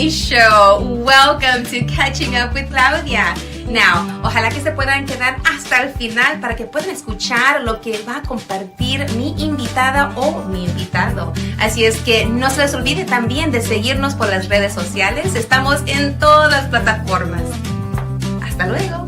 my show. Welcome to Catching Up with Claudia. Now, ojalá que se puedan quedar hasta el final para que puedan escuchar lo que va a compartir mi invitada o mi invitado. Así es que no se les olvide también de seguirnos por las redes sociales. Estamos en todas las plataformas. Hasta luego.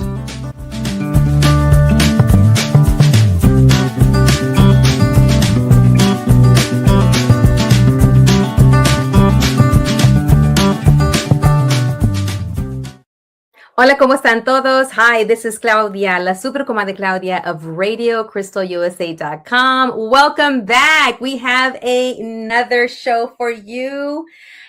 Hola, ¿cómo están todos? Hi, this is Claudia, la super comadre Claudia of RadioCrystalUSA.com. Welcome back. We have another show for you.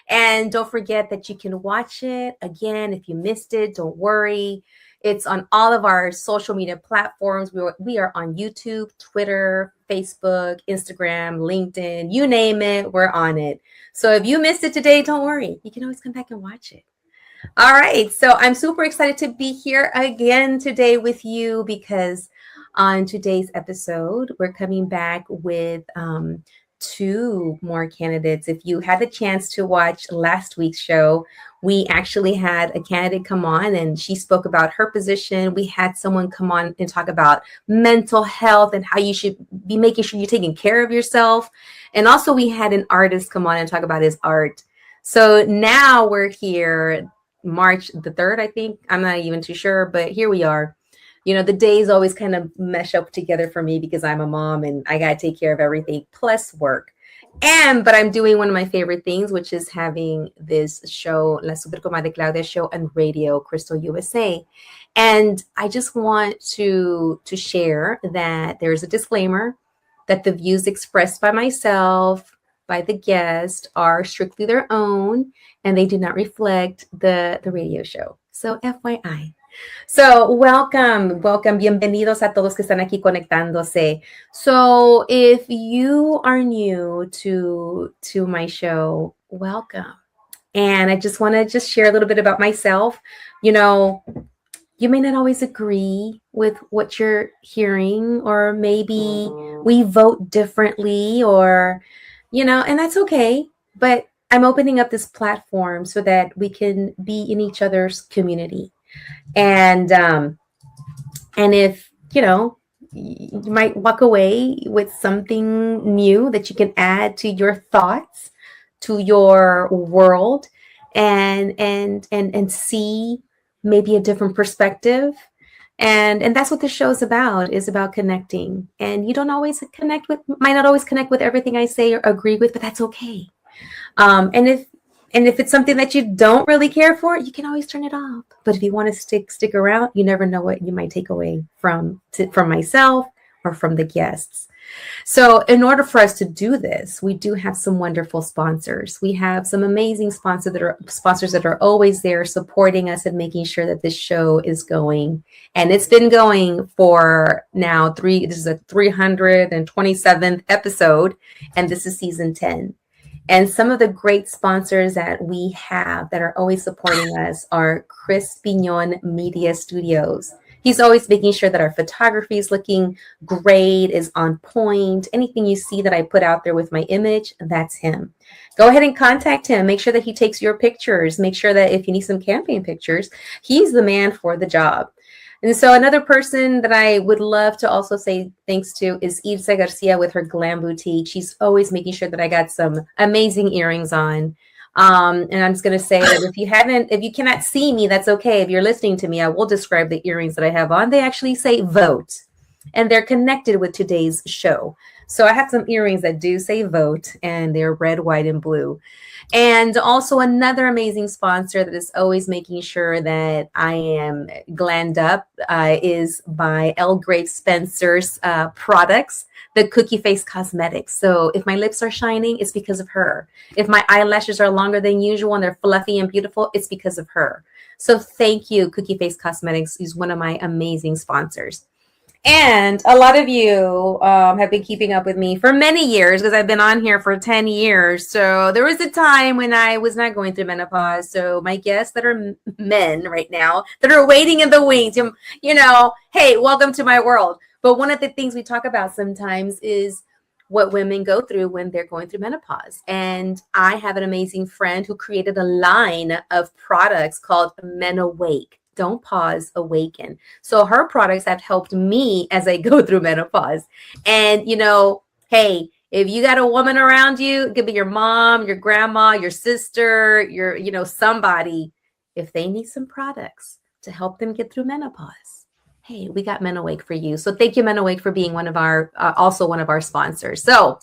And don't forget that you can watch it again. If you missed it, don't worry. It's on all of our social media platforms. We are on YouTube, Twitter, Facebook, Instagram, LinkedIn, you name it, we're on it. So if you missed it today, don't worry. You can always come back and watch it. All right, so I'm super excited to be here again today with you because on today's episode, we're coming back with two more candidates. If you had the chance to watch last week's show, we actually had a candidate come on and she spoke about her position. We had someone come on and talk about mental health and how you should be making sure you're taking care of yourself. And also we had an artist come on and talk about his art. So now we're here March the 3rd, I think. I'm not even too sure, but here we are. You know, the days always kind of mesh up together for me because I'm a mom and I got to take care of everything plus work. But I'm doing one of my favorite things, which is having this show, La Super Comadre Claudia show on Radio Crystal USA. And I just want to share that there's a disclaimer that the views expressed by myself, by the guest, are strictly their own and they do not reflect the radio show. So FYI. So welcome. Bienvenidos a todos que están aquí conectándose. So if you are new to my show, welcome. And I just want to share a little bit about myself. You know, you may not always agree with what you're hearing, or maybe we vote differently, or you know, and that's okay. But I'm opening up this platform so that we can be in each other's community. And if, you know, you might walk away with something new that you can add to your thoughts, to your world, and see maybe a different perspective. And that's what the show is about connecting. And you don't always might not always connect with everything I say or agree with, but that's okay. And if it's something that you don't really care for, you can always turn it off. But if you want to stick around, you never know what you might take away from myself or from the guests. So in order for us to do this, we do have some wonderful sponsors. We have some amazing sponsors that are always there supporting us and making sure that this show is going. And it's been going for now this is a 327th episode, and this is season 10. And some of the great sponsors that we have that are always supporting us are Chris Piñon Media Studios. He's always making sure that our photography is looking great, is on point. Anything you see that I put out there with my image, that's him. Go ahead and contact him. Make sure that he takes your pictures. Make sure that if you need some campaign pictures, he's the man for the job. And so another person that I would love to also say thanks to is Ilse Garcia with her Glam Boutique. She's always making sure that I got some amazing earrings on. And I'm just going to say that if you cannot see me, that's okay. If you're listening to me, I will describe the earrings that I have on. They actually say vote, and they're connected with today's show. So I have some earrings that do say vote, and they're red, white, and blue. And also another amazing sponsor that is always making sure that I am glammed up is by L. Grape Spencer's products, the Cookie Face Cosmetics. So if my lips are shining, it's because of her. If my eyelashes are longer than usual and they're fluffy and beautiful, it's because of her. So thank you, Cookie Face Cosmetics is one of my amazing sponsors. And a lot of you have been keeping up with me for many years because I've been on here for 10 years. So there was a time when I was not going through menopause. So my guests that are men right now that are waiting in the wings, you know, hey, welcome to my world. But one of the things we talk about sometimes is what women go through when they're going through menopause. And I have an amazing friend who created a line of products called Men Awake. Don't pause, awaken. So her products have helped me as I go through menopause. And, hey, if you got a woman around you, it could be your mom, your grandma, your sister, somebody, if they need some products to help them get through menopause, hey, we got Men Awake for you. So thank you, Men Awake, for being also one of our sponsors. So,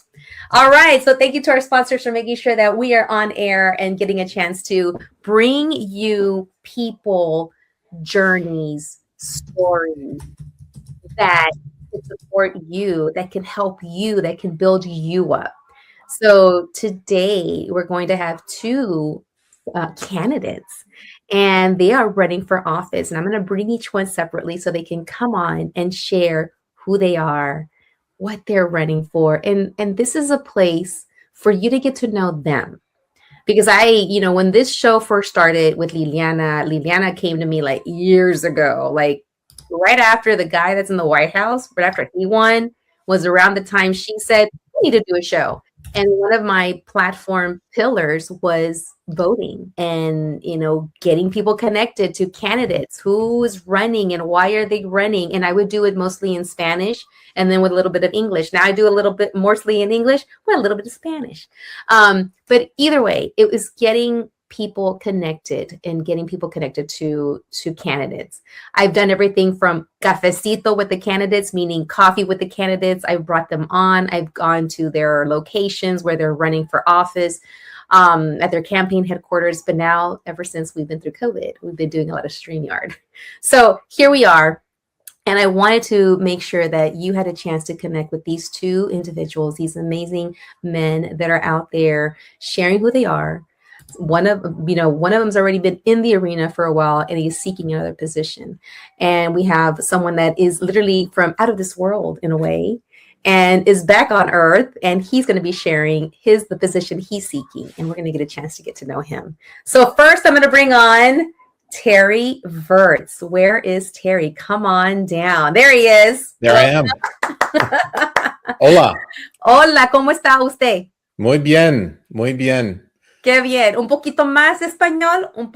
all right. So thank you to our sponsors for making sure that we are on air and getting a chance to bring you people, journeys, stories that can support you, that can help you, that can build you up. So today we're going to have two candidates, and they are running for office. And I'm going to bring each one separately so they can come on and share who they are, what they're running for. And this is a place for you to get to know them. Because when this show first started with Liliana came to me like years ago, like right after the guy that's in the White House, right after he won, was around the time she said, we need to do a show. And one of my platform pillars was voting and, getting people connected to candidates, who is running and why are they running. And I would do it mostly in Spanish and then with a little bit of English. Now I do a little bit mostly in English with a little bit of Spanish. But either way, it was getting people connected and getting people connected to candidates. I've done everything from cafecito with the candidates, meaning coffee with the candidates. I've brought them on. I've gone to their locations where they're running for office, at their campaign headquarters. But now, ever since we've been through COVID, we've been doing a lot of StreamYard. So here we are. And I wanted to make sure that you had a chance to connect with these two individuals, these amazing men that are out there sharing who they are. One of them's already been in the arena for a while, and he's seeking another position. And we have someone that is literally from out of this world in a way, and is back on Earth, and he's going to be sharing the position he's seeking, and we're going to get a chance to get to know him. So first, I'm going to bring on Terry Virts. Where is Terry? Come on down. There he is. There I am. Hola. Hola, ¿cómo está usted? Muy bien, muy bien. Qué bien. Un poquito más español, un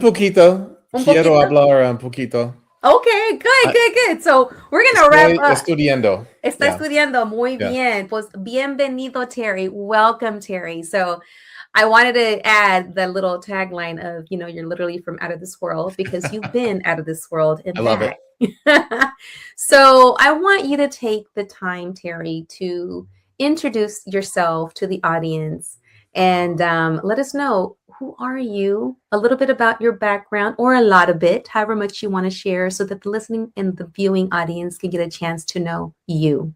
poquito. Quiero hablar un poquito. Okay, good. So we're going to wrap up. Estudiando. Está estudiando. Muy bien. Pues bienvenido, Terry. Welcome, Terry. So I wanted to add the little tagline of, you're literally from out of this world, because you've been out of this world. And I love it. So I want you to take the time, Terry, to introduce yourself to the audience and let us know, who are you, a little bit about your background, or a lot of it, however much you want to share, so that the listening and the viewing audience can get a chance to know you.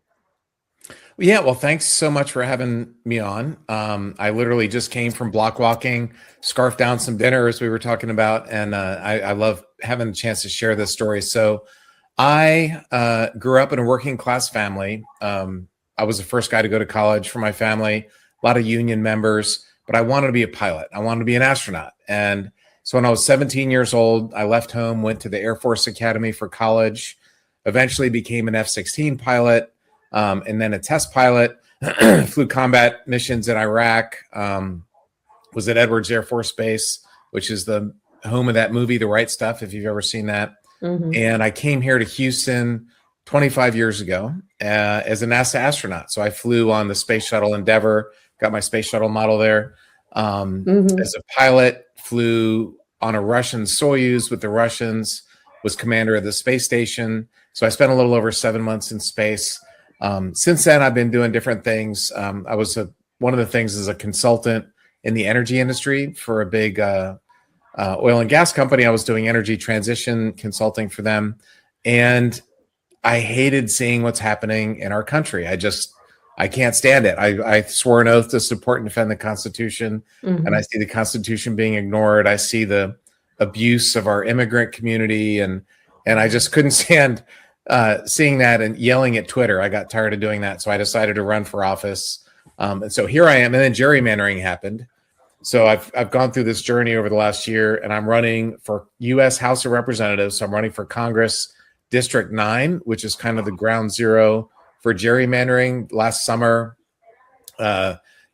Yeah, well, thanks so much for having me on. I literally just came from block walking, scarfed down some dinner, as we were talking about, and I love having a chance to share this story. So I grew up in a working class family. I was the first guy to go to college for my family, a lot of union members, but I wanted to be a pilot. I wanted to be an astronaut. And so when I was 17 years old, I left home, went to the Air Force Academy for college, eventually became an F-16 pilot, and then a test pilot, flew combat missions in Iraq, was at Edwards Air Force Base, which is the home of that movie, The Right Stuff, if you've ever seen that. Mm-hmm. And I came here to Houston 25 years ago as a NASA astronaut. So I flew on the Space Shuttle Endeavour, got my space shuttle model there. As a pilot, flew on a Russian Soyuz with the Russians, was commander of the space station. So I spent a little over 7 months in space. Since then, I've been doing different things. I was one of the things as a consultant in the energy industry for a big oil and gas company. I was doing energy transition consulting for them. And I hated seeing what's happening in our country. I can't stand it. I swore an oath to support and defend the Constitution, and I see the Constitution being ignored. I see the abuse of our immigrant community, and I just couldn't stand seeing that and yelling at Twitter. I got tired of doing that, so I decided to run for office. And so here I am, and then gerrymandering happened. So I've gone through this journey over the last year, and I'm running for U.S. House of Representatives. So I'm running for Congress District 9, which is kind of the ground zero for gerrymandering. Last summer,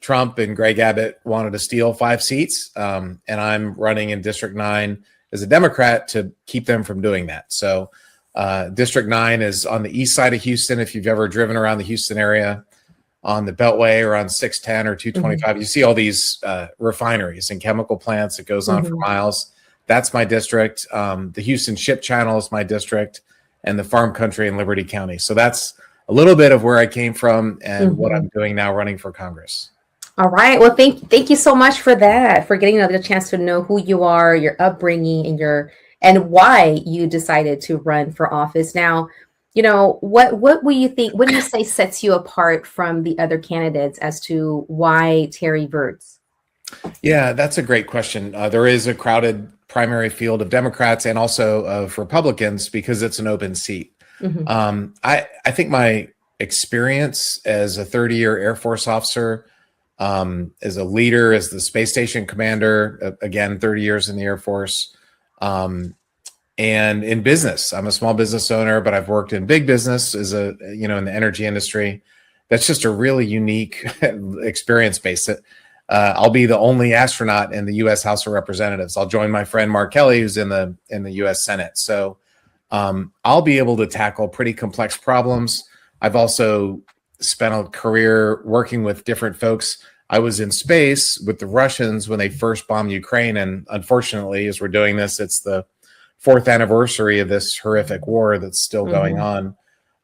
Trump and Greg Abbott wanted to steal 5 seats, and I'm running in District 9 as a Democrat to keep them from doing that. So District 9 is on the east side of Houston. If you've ever driven around the Houston area on the Beltway or on 610 or 225, you see all these refineries and chemical plants that goes on for miles. That's my district. The Houston Ship Channel is my district, and the Farm Country in Liberty County. So that's a little bit of where I came from and what I'm doing now running for Congress. All right. Well, thank you so much for that, for getting another chance to know who you are, your upbringing, and why you decided to run for office. Now, what do you think? What do you say sets you apart from the other candidates as to why Terry Virts? Yeah, that's a great question. There is a crowded primary field of Democrats and also of Republicans because it's an open seat. I think my experience as a 30-year Air Force officer, as a leader, as the space station commander, again, 30 years in the Air Force, and in business. I'm a small business owner, but I've worked in big business in the energy industry. That's just a really unique experience base. I'll be the only astronaut in the U.S. House of Representatives. I'll join my friend Mark Kelly, who's in the U.S. Senate. So I'll be able to tackle pretty complex problems. I've also spent a career working with different folks. I was in space with the Russians when they first bombed Ukraine. And unfortunately, as we're doing this, it's the 4th anniversary of this horrific war that's still going on,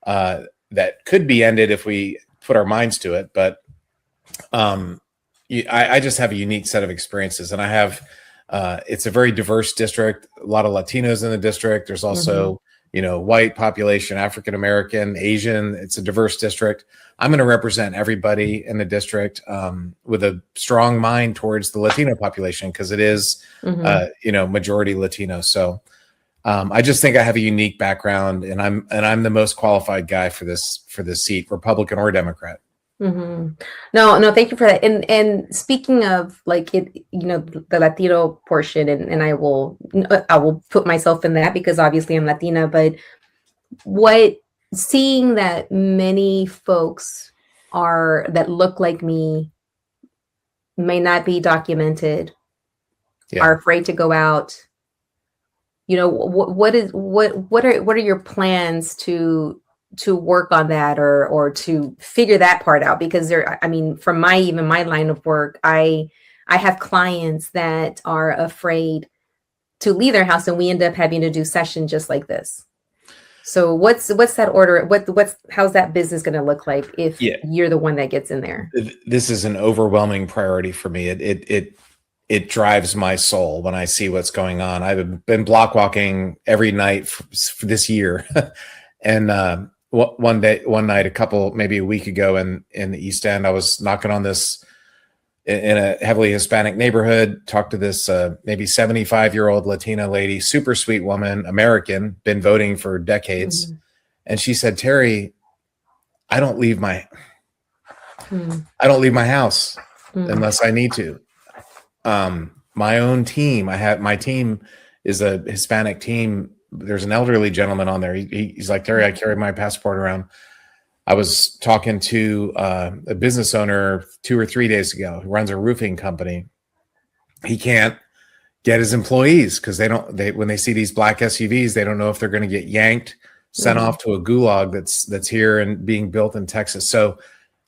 that could be ended if we put our minds to it. But I just have a unique set of experiences, and I have, it's a very diverse district, a lot of Latinos in the district. There's also, white population, African-American, Asian. It's a diverse district. I'm going to represent everybody in the district, with a strong mind towards the Latino population, because it is, majority Latino. So I just think I have a unique background, and I'm the most qualified guy for this seat, Republican or Democrat. No, thank you for that. And speaking of the Latino portion, and I will put myself in that because obviously I'm Latina, but seeing that many folks that look like me may not be documented, are afraid to go out. What are your plans to work on that or to figure that part out? Because from my line of work, I have clients that are afraid to leave their house, and we end up having to do session just like this. So what's that order? How's that business going to look like if you're the one that gets in there? This is an overwhelming priority for me. It drives my soul when I see what's going on. I've been block walking every night for this year. And one night, maybe a week ago in the East End, I was knocking on this in a heavily Hispanic neighborhood, talked to this maybe 75-year-old Latina lady, super sweet woman, American, been voting for decades. And she said, "Terry, I don't leave my house unless I need to. My own team, my team is a Hispanic team. There's an elderly gentleman on there. He's like, Terry, I carry my passport around." I was talking to a business owner 2 or 3 days ago who runs a roofing company. He can't get his employees because when they see these black SUVs, they don't know if they're going to get yanked, sent off to a gulag that's here and being built in Texas. So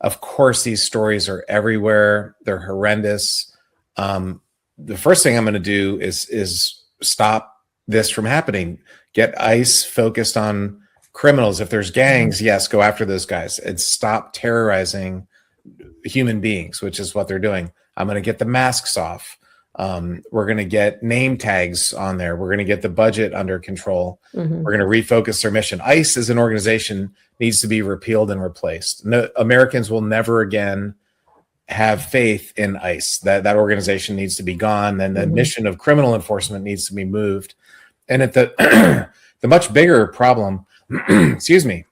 of course, these stories are everywhere. They're horrendous. The first thing I'm going to do is stop this from happening. Get ICE focused on criminals. If there's gangs, yes, go after those guys and stop terrorizing human beings, which is what they're doing. I'm going to get the masks off. We're going to get name tags on there. We're going to get the budget under control. We're going to refocus their mission. ICE as an organization needs to be repealed and replaced. No, Americans will never again have faith in ICE. That organization needs to be gone. And the mission of criminal enforcement needs to be moved. And at the much bigger problem, excuse me,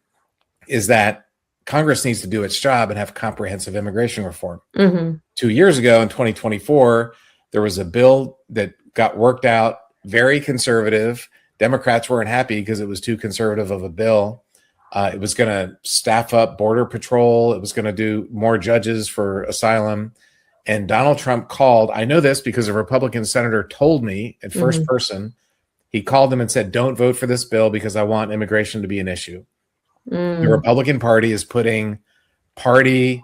is that Congress needs to do its job and have comprehensive immigration reform. 2 years ago in 2024, there was a bill that got worked out, very conservative. Democrats weren't happy because it was too conservative of a bill. It was going to staff up Border Patrol. It was going to do more judges for asylum. And Donald Trump called. I know this because a Republican senator told me in first person. He called them and said, don't vote for this bill because I want immigration to be an issue. The Republican Party is putting party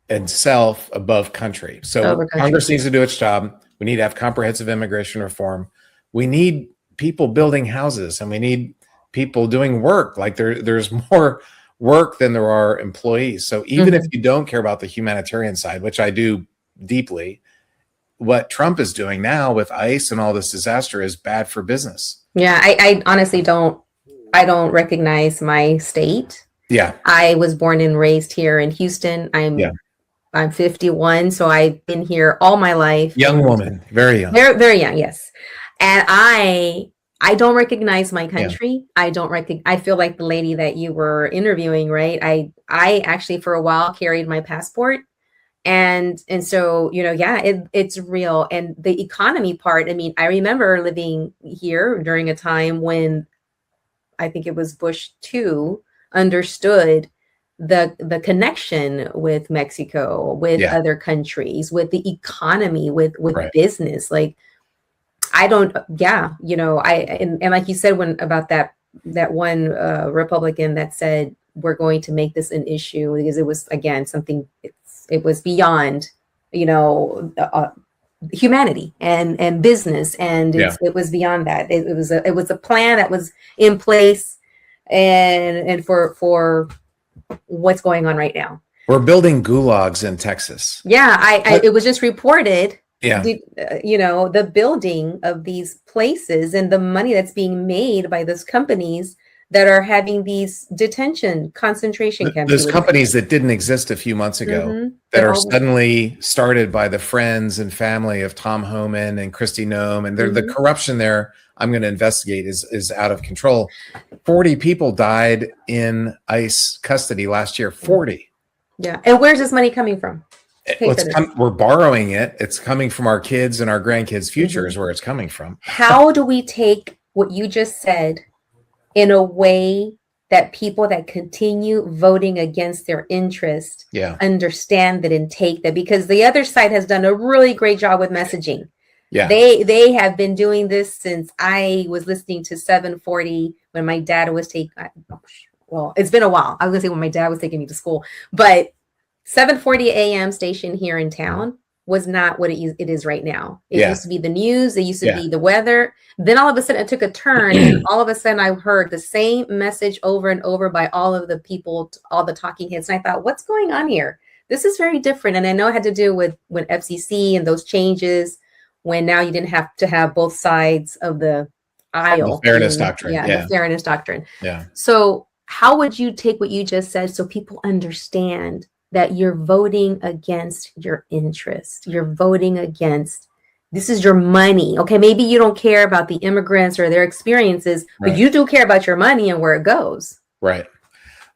and self above country. So Congress needs to do its job. We need to have comprehensive immigration reform. We need people building houses, and we need people doing work. Like there's more work than there are employees. So even if you don't care about the humanitarian side, which I do deeply, what Trump is doing now with ICE and all this disaster is bad for business. Yeah, I honestly don't recognize my state. Yeah. I was born and raised here in Houston. I'm 51, so I've been here all my life. Young woman, very young. Very, very young, yes. And I don't recognize my country. Yeah. I feel like the lady that you were interviewing, right? I actually for a while carried my passport. And so, it's real. And the economy part, I mean, I remember living here during a time when I think it was Bush 2 understood the connection with Mexico, with other countries, with the economy, with business. Like, and like you said, about that one Republican that said, we're going to make this an issue because it was, again, something, it was beyond, humanity and business. And it was beyond that. It was a plan that was in place and for what's going on right now. We're building gulags in Texas. Yeah. It was just reported. Yeah. The building of these places and the money that's being made by those companies that are having these detention concentration camps. Those companies that didn't exist a few months ago that are suddenly started by the friends and family of Tom Homan and Kristi Noem. And the corruption there, I'm going to investigate, is out of control. 40 people died in ICE custody last year. 40. Yeah. And where's this money coming from? We're borrowing it. It's coming from our kids and our grandkids' future is where it's coming from. How do we take what you just said in a way that people that continue voting against their interest understand that and take that? Because the other side has done a really great job with messaging. Yeah, they have been doing this since I was listening to 740 when my dad was taking. Well, it's been a while. I was gonna say when my dad was taking me to school, but 740 a.m. station here in town was not what it is right now. It used to be the news. It used to be the weather. Then all of a sudden it took a turn. And all of a sudden I heard the same message over and over by all of the people, all the talking heads. And I thought, what's going on here? This is very different. And I know it had to do with when FCC and those changes, when now you didn't have to have both sides of the aisle. The fairness doctrine. The fairness doctrine. Yeah. So how would you take what you just said so people understand that you're voting against your interest? You're voting against, this is your money. Okay, maybe you don't care about the immigrants or their experiences, but you do care about your money and where it goes. Right.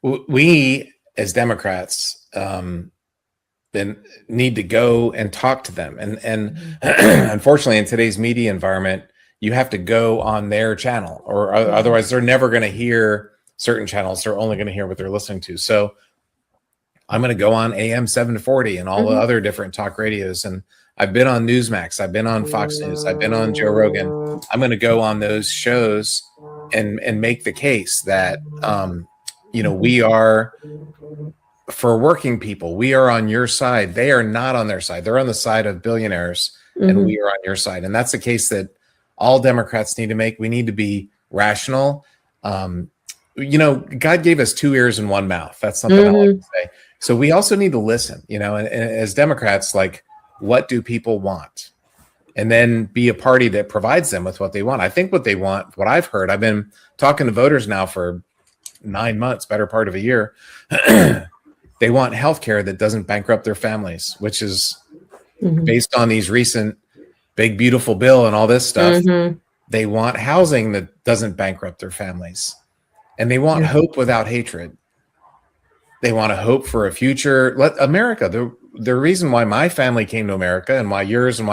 We, as Democrats, then need to go and talk to them. And unfortunately, in today's media environment, you have to go on their channel, or otherwise they're never going to hear certain channels. They're only going to hear what they're listening to. So I'm going to go on AM 740 and all the other different talk radios. And I've been on Newsmax. I've been on Fox News. I've been on Joe Rogan. I'm going to go on those shows and make the case that, we are for working people. We are on your side. They are not on their side. They're on the side of billionaires and we are on your side. And that's the case that all Democrats need to make. We need to be rational. God gave us 2 ears and 1 mouth. That's something I like to say. So we also need to listen, and as Democrats, like, what do people want? And then be a party that provides them with what they want. I think what they want, what I've heard, I've been talking to voters now for 9 months, better part of a year. They want healthcare that doesn't bankrupt their families, which is based on these recent big, beautiful bill and all this stuff. They want housing that doesn't bankrupt their families. And they want hope without hatred. They want a hope for a future. Let America, the reason why my family came to America and why yours and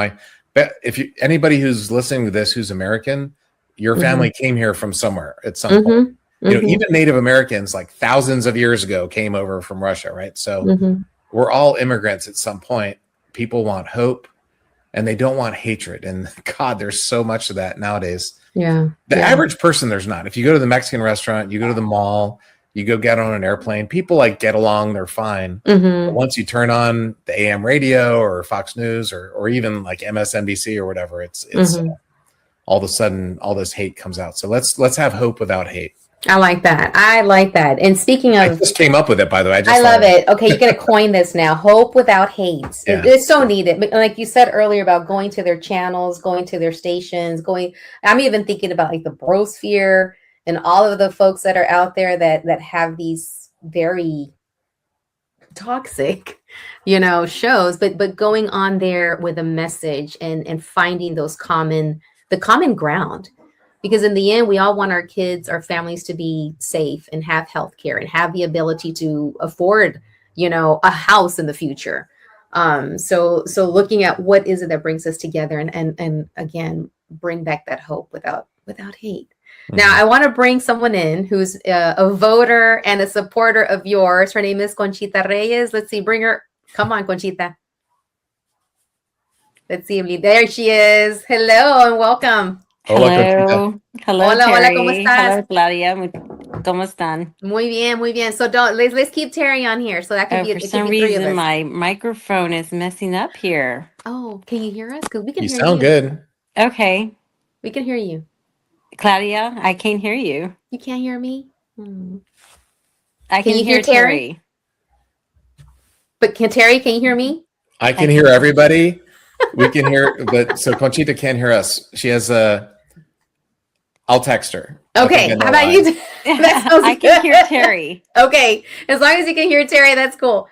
anybody who's listening to this who's American, your family came here from somewhere at some point. Even Native Americans like thousands of years ago came over from Russia, right? So Mm-hmm. we're all immigrants at some point. People want hope and they don't want hatred. And God, there's so much of that nowadays. Yeah. The average person, there's not. If you go to the Mexican restaurant, you go to the mall, you go get on an airplane, people like get along, they're fine. But once you turn on the AM radio or Fox News or even like MSNBC or whatever, it's all of a sudden all this hate comes out. So let's have hope without hate. I like that. And speaking of, I just came up with it, by the way. I love it. Okay, you're gonna coin this now. Hope without hate. Yeah. It's so needed. But like you said earlier about going to their channels, going to their stations, I'm even thinking about like the brosphere and all of the folks that are out there that have these very toxic, shows, but going on there with a message and finding the common ground. Because in the end, we all want our kids, our families to be safe and have health care and have the ability to afford, a house in the future. So looking at what is it that brings us together and again, bring back that hope without hate. Mm-hmm. Now, I want to bring someone in who's a voter and a supporter of yours. Her name is Conchita Reyes. Let's see, bring her. Come on, Conchita. Let's see. There she is. Hello and welcome. Hello. Hello, hola, Terry. hola, ¿cómo estás? Hello, Claudia. ¿Cómo están? Muy bien. So let's keep Terry on here. So that could be for some reason my microphone is messing up here. Oh, can you hear us? Because we can hear you. You sound good. Okay. We can hear you. Claudia, I can't hear you. You can't hear me? I can hear Terry. But Terry, can you hear me? I can hear everybody. We can hear, but so Conchita can't hear us. She has I'll text her. Okay, how about you? I can hear Terry. Okay, as long as you can hear Terry, that's cool.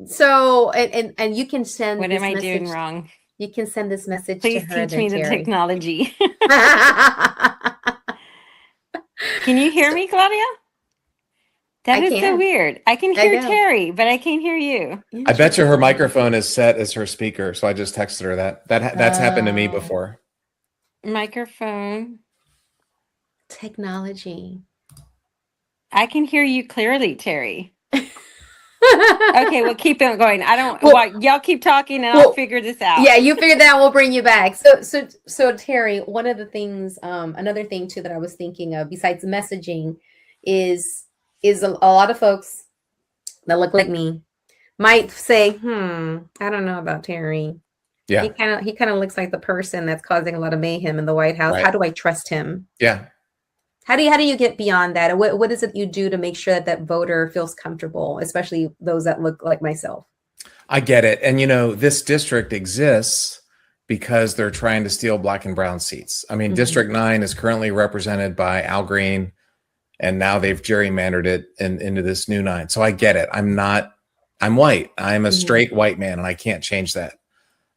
So and you can send. What am I doing wrong? You can send this message. Please to her teach me the Terry. technology. Can you hear me, Claudia? That is so weird. I can hear Terry, but I can't hear you. I bet you her microphone is set as her speaker, so I just texted her that's happened to me before. Microphone. Technology. I can hear you clearly, Terry. Okay, well, keep it going. Y'all keep talking and I'll figure this out. Yeah, you figure that out. We'll bring you back. So Terry, one of the things, another thing too that I was thinking of besides messaging is a lot of folks that look like me might say, I don't know about Terry. Yeah. He kind of looks like the person that's causing a lot of mayhem in the White House. Right. How do I trust him? Yeah. How do you get beyond that? What is it you do to make sure that voter feels comfortable, especially those that look like myself? I get it. And this district exists because they're trying to steal black and brown seats. I mean, District 9 is currently represented by Al Green, and now they've gerrymandered it into this new 9. So I get it. I'm white. I'm a straight white man, and I can't change that.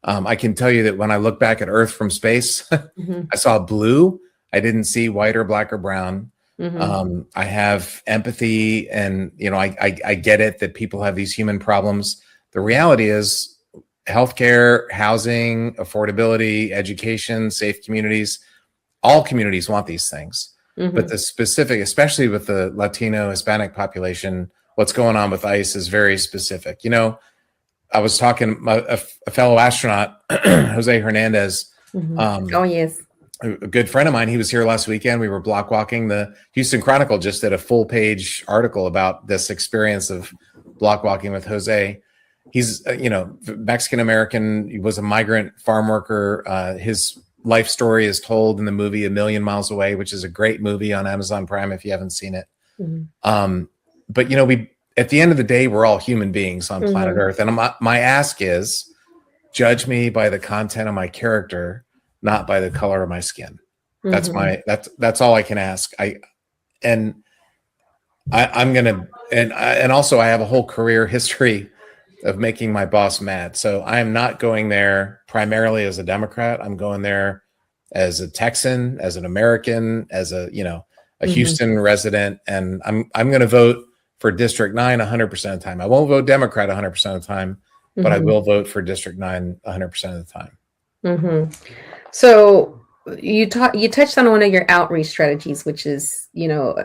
I can tell you that when I look back at Earth from space, I saw blue. I didn't see white or black or brown. I have empathy, and I get it that people have these human problems. The reality is healthcare, housing, affordability, education, safe communities. All communities want these things. But the specific, especially with the Latino, Hispanic population, what's going on with ICE is very specific. I was talking a fellow astronaut, Jose Hernandez. Oh, yes. A good friend of mine. He was here last weekend. We were block walking. The Houston Chronicle just did a full page article about this experience of block walking with Jose. He's, Mexican American. He was a migrant farm worker. His life story is told in the movie A Million Miles Away, which is a great movie on Amazon Prime if you haven't seen it. But we, at the end of the day, we're all human beings on planet Earth. And my ask is, judge me by the content of my character, not by the color of my skin. That's that's all I can ask. I'm gonna, and also I have a whole career history of making my boss mad. So I am not going there primarily as a Democrat. I'm going there as a Texan, as an American, as a Houston resident, and I'm going to vote for District 9 100% of the time. I won't vote Democrat 100% of the time, but I will vote for District 9 100% of the time. So you touched on one of your outreach strategies, which is,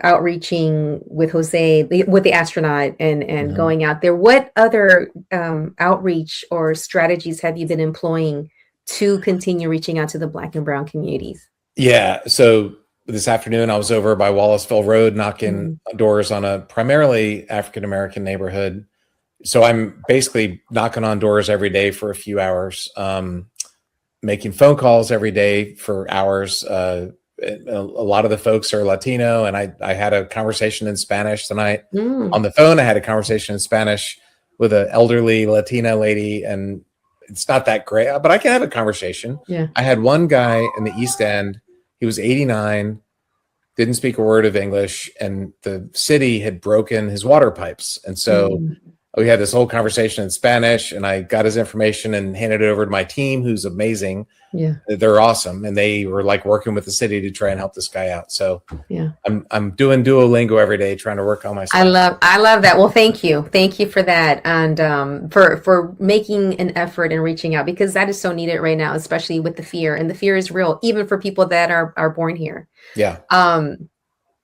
outreaching with Jose, with the astronaut, and going out there. What other outreach or strategies have you been employing to continue reaching out to the Black and Brown communities? Yeah. So this afternoon, I was over by Wallaceville Road knocking doors on a primarily African-American neighborhood. So I'm basically knocking on doors every day for a few hours, making phone calls every day for hours. A lot of the folks are Latino, and I had a conversation in Spanish tonight on the phone. I had a conversation in Spanish with an elderly Latina lady, and it's not that great, but I can have a conversation. Yeah. I had one guy in the East End. He was 89, didn't speak a word of English, and the city had broken his water pipes. And so we had this whole conversation in Spanish, and I got his information and handed it over to my team, who's amazing. Yeah. They're awesome. And they were like working with the city to try and help this guy out. So yeah, I'm doing Duolingo every day, trying to work on myself. I love that. Well, thank you for that, and for making an effort and reaching out, because that is so needed right now, especially with the fear, and the fear is real, even for people that are born here. Yeah. 100%.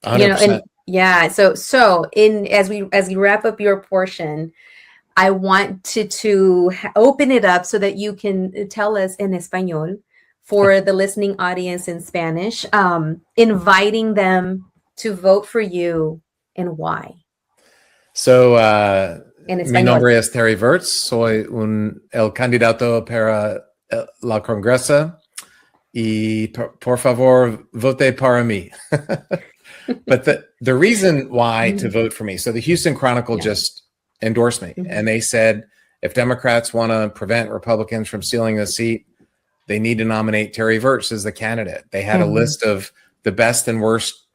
And yeah. So as we wrap up your portion, I want to open it up so that you can tell us in Espanol for the listening audience in Spanish, inviting them to vote for you and why. So, mi nombre es Terry Virts. Soy el candidato para la Congresa y por favor vote para mí. But the reason why to vote for me. So the Houston Chronicle just endorsed me, and they said if Democrats want to prevent Republicans from stealing the seat, they need to nominate Terry Virts as the candidate. They had a list of the best and worst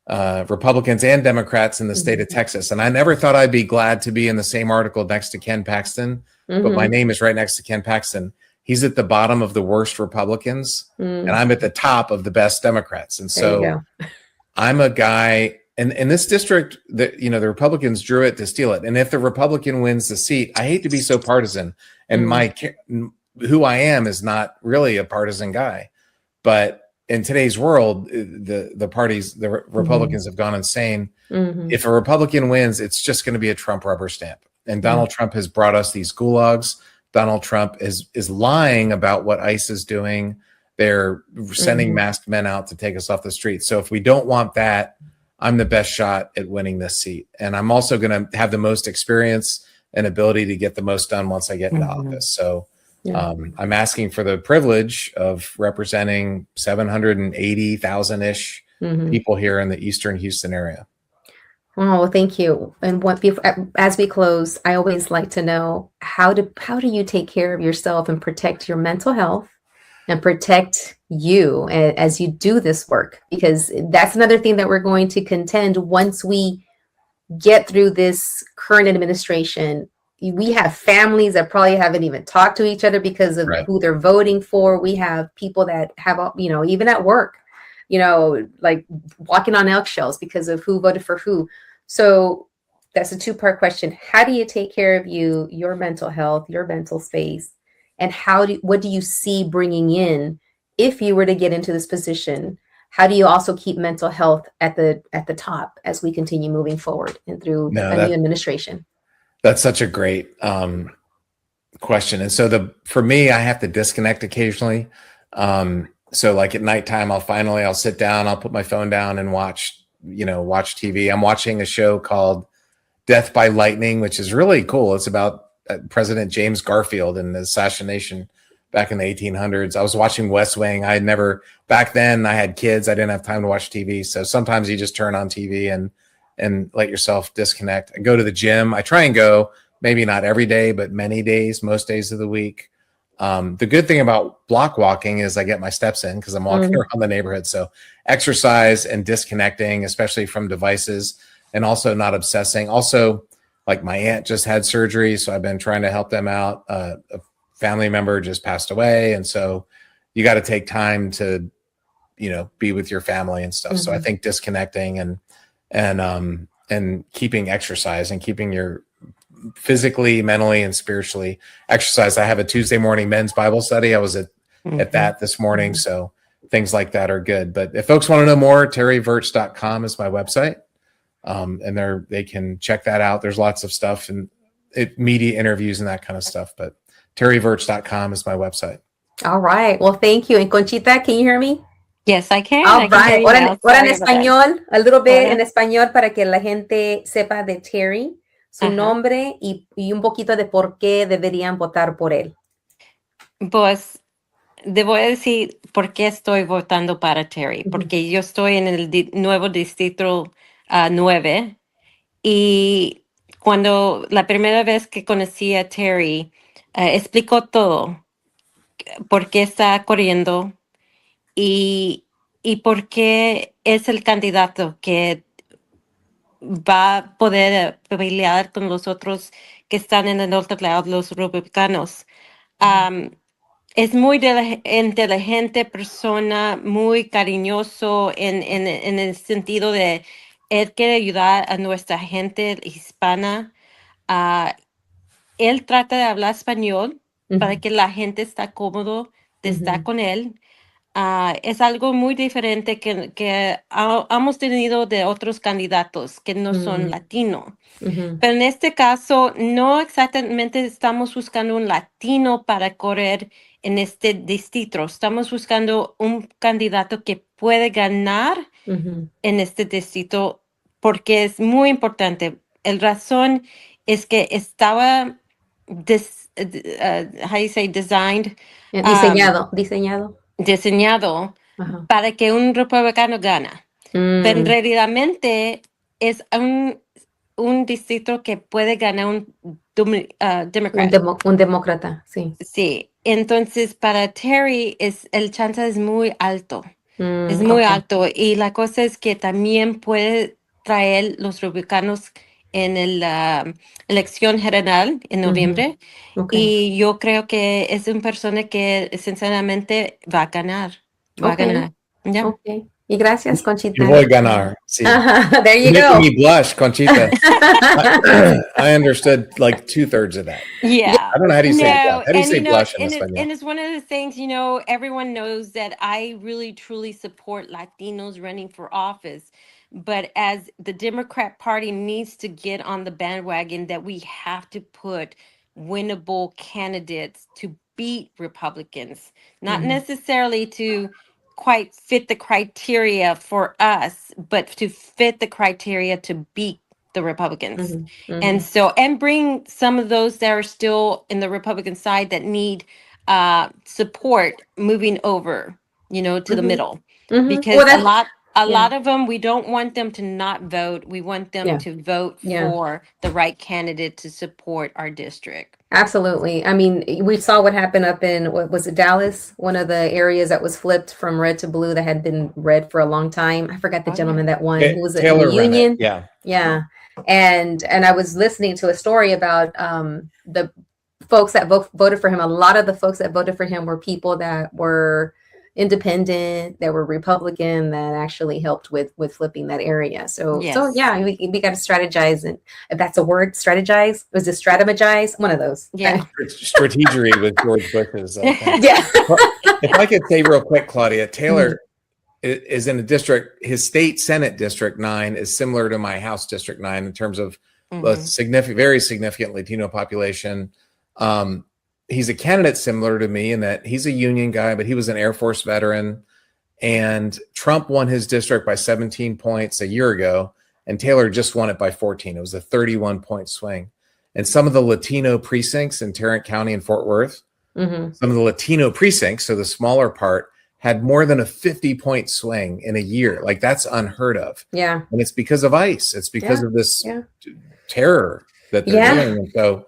Republicans and Democrats in the state of Texas. And I never thought I'd be glad to be in the same article next to Ken Paxton, but my name is right next to Ken Paxton. He's at the bottom of the worst Republicans, and I'm at the top of the best Democrats. And so I'm a guy, and in this district, the Republicans drew it to steal it. And if the Republican wins the seat, I hate to be so partisan, and who I am is not really a partisan guy, but in today's world, the parties, the Republicans have gone insane. If a Republican wins, it's just going to be a Trump rubber stamp. And Donald Trump has brought us these gulags. Donald Trump is lying about what ICE is doing. They're sending masked men out to take us off the street. So if we don't want that, I'm the best shot at winning this seat. And I'm also going to have the most experience and ability to get the most done once I get into office. So I'm asking for the privilege of representing 780,000-ish people here in the Eastern Houston area. Oh, thank you. And as we close, I always like to know how do you take care of yourself and protect your mental health and protect you as you do this work? Because that's another thing that we're going to contend once we get through this current administration. We have families that probably haven't even talked to each other because of who they're voting for. We have people that have, even at work, like walking on eggshells because of who voted for who. So that's a two-part question. How do you take care of your mental health, your mental space? And what do you see bringing in if you were to get into this position? How do you also keep mental health at the top as we continue moving forward and through a new administration? That's such a great question. And so for me, I have to disconnect occasionally. So like at nighttime, I'll sit down, I'll put my phone down and watch TV. I'm watching a show called Death by Lightning, which is really cool. It's about President James Garfield and the assassination back in the 1800s. I was watching West Wing. Back then I had kids. I didn't have time to watch TV. So sometimes you just turn on TV and let yourself disconnect and go to the gym. I try and go, maybe not every day, but many days, most days of the week. The good thing about block walking is I get my steps in because I'm walking around the neighborhood. So exercise and disconnecting, especially from devices, and also not obsessing. Also, like my aunt just had surgery, so I've been trying to help them out. A family member just passed away. And so you got to take time to, be with your family and stuff. So I think disconnecting and keeping exercise and keeping your physically, mentally, and spiritually exercise. I have a Tuesday morning men's Bible study. I was at at that this morning. So things like that are good. But if folks want to know more, terryvirch.com is my website. And they can check that out. There's lots of stuff and media interviews and that kind of stuff. But terryvirch.com is my website. All right. Well, thank you. And Conchita, can you hear me? Yes, I can. All I can hear right. you now. Ahora en Sorry about that. español, a little bit Ahora. en español para que la gente sepa de Terry, su Ajá. nombre y un poquito de por qué deberían votar por él. Pues te voy a decir por qué estoy votando para Terry, porque yo estoy en el nuevo distrito 9 y cuando la primera vez que conocí a Terry, explicó todo, por qué está corriendo y por qué es el candidato que va a poder pelear con los otros que están en el otro lado, los republicanos. Es muy inteligente persona, muy cariñoso en el sentido de él quiere ayudar a nuestra gente hispana. Él trata de hablar español para que la gente está cómodo de estar con él. Es algo muy diferente que hemos tenido de otros candidatos que no son latinos. Pero en este caso, no exactamente estamos buscando un latino para correr en este distrito. Estamos buscando un candidato que puede ganar en este distrito porque es muy importante. La razón es que estaba designed, diseñado para que un republicano gana. Pero en realidad es un distrito que puede ganar un demócrata. Un demócrata, sí. Sí, entonces para Terry el chance es muy alto. Es muy alto. Y la cosa es que también puede traer los republicanos en la elección general en noviembre. Y yo creo que es una persona que sinceramente va a ganar. Va a ganar. Yeah. Okay. Y gracias, Conchita. You voy a ganar. Sí. There you You're go. making me blush, Conchita. I understood like 2/3 of that. Yeah. I don't know how do you say that. How do you say blush in Espanol? And it's one of the things, everyone knows that I really truly support Latinos running for office. But as the Democrat Party needs to get on the bandwagon that we have to put winnable candidates to beat Republicans, not necessarily to quite fit the criteria for us, but to fit the criteria to beat the Republicans. And bring some of those that are still in the Republican side that need support moving over, to the middle. Because a lot of them, we don't want them to not vote. We want them to vote for the right candidate to support our district. Absolutely. I mean, we saw what happened up in, what was it, Dallas? One of the areas that was flipped from red to blue that had been red for a long time. I forgot the gentleman that won. Who was it? In the Union? Yeah. Yeah. And I was listening to a story about the folks that voted for him. A lot of the folks that voted for him were people that were independent, that were Republican, that actually helped with flipping that area. So yeah, we got to strategize, and if that's a word, strategize. Was it strategize? One of those. Yeah. Strategery with George Bush's. Yeah. If I could say real quick, Claudia, Taylor is in a district. His state Senate District 9 is similar to my House District 9 in terms of a very significant Latino population. He's a candidate similar to me in that he's a union guy, but he was an Air Force veteran. And Trump won his district by 17 points a year ago, and Taylor just won it by 14. It was a 31-point swing. And some of the Latino precincts in Tarrant County and Fort Worth, some of the Latino precincts, so the smaller part, had more than a 50-point swing in a year. Like, that's unheard of. Yeah. And it's because of ICE. It's because of this terror that they're doing. And so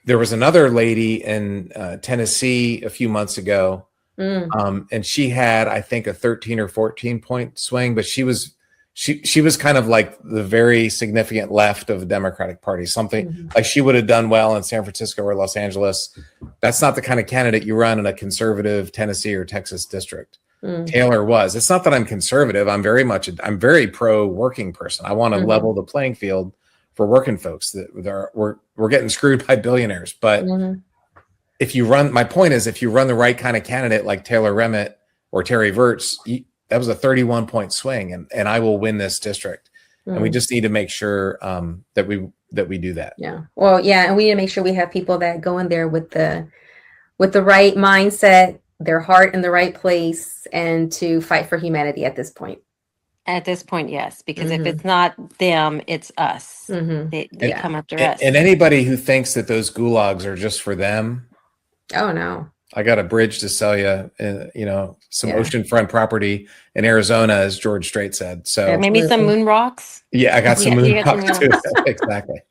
there was another lady in Tennessee a few months ago, and she had, I think, a 13 or 14-point swing, but she was kind of like the very significant left of the Democratic Party. Something like she would have done well in San Francisco or Los Angeles. That's not the kind of candidate you run in a conservative Tennessee or Texas district. Taylor was. It's not that I'm conservative. I'm very pro working person. I want to level the playing field for working folks. That we're getting screwed by billionaires, but if you run, my point is, if you run the right kind of candidate like Taylor Remmett or Terry Virts, that was a 31 point swing, and I will win this district. And we just need to make sure that we do that. Yeah. Well, yeah, and we need to make sure we have people that go in there with the right mindset, their heart in the right place, and to fight for humanity at this point. At this point, yes, because if it's not them, it's us. They come after us. And anybody who thinks that those gulags are just for them, oh no. I got a bridge to sell you, some oceanfront property in Arizona, as George Strait said. So maybe some moon rocks. Yeah, I got some moon rocks too. Exactly.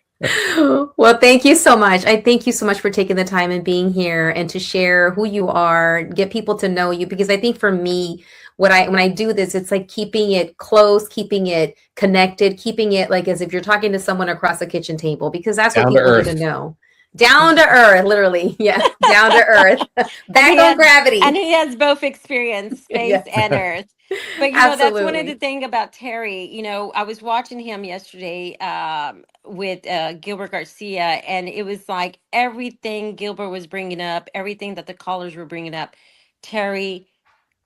Well, thank you so much. I thank you so much for taking the time and being here and to share who you are, get people to know you, because I think for me, when I do this, it's like keeping it close, keeping it connected, keeping it like as if you're talking to someone across a kitchen table, because that's what people need to know. Down to earth, literally. Yeah, down to earth. Back on gravity. And he has both experience, space and earth. But, that's one of the things about Terry. I was watching him yesterday with Gilbert Garcia, and it was like everything Gilbert was bringing up, everything that the callers were bringing up, Terry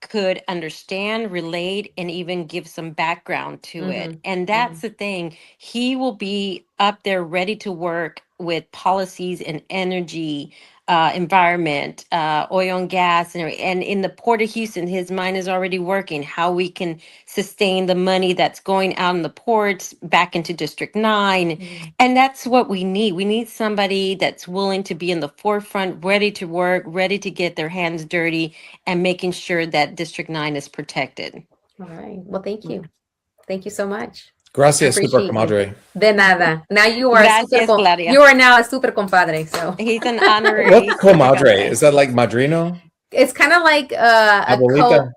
could understand, relate, and even give some background to it. And that's the thing. He will be up there ready to work with policies and energy, environment, oil and gas, and in the Port of Houston, his mind is already working how we can sustain the money that's going out in the ports back into District 9. And that's what we need. We need somebody that's willing to be in the forefront, ready to work, ready to get their hands dirty, and making sure that District 9 is protected. All right. Well, thank you. Thank you so much. Gracias, super comadre. De nada. Now you are you are now a super compadre. So he's an honorary. What's comadre? Is that like madrino? It's kind of like a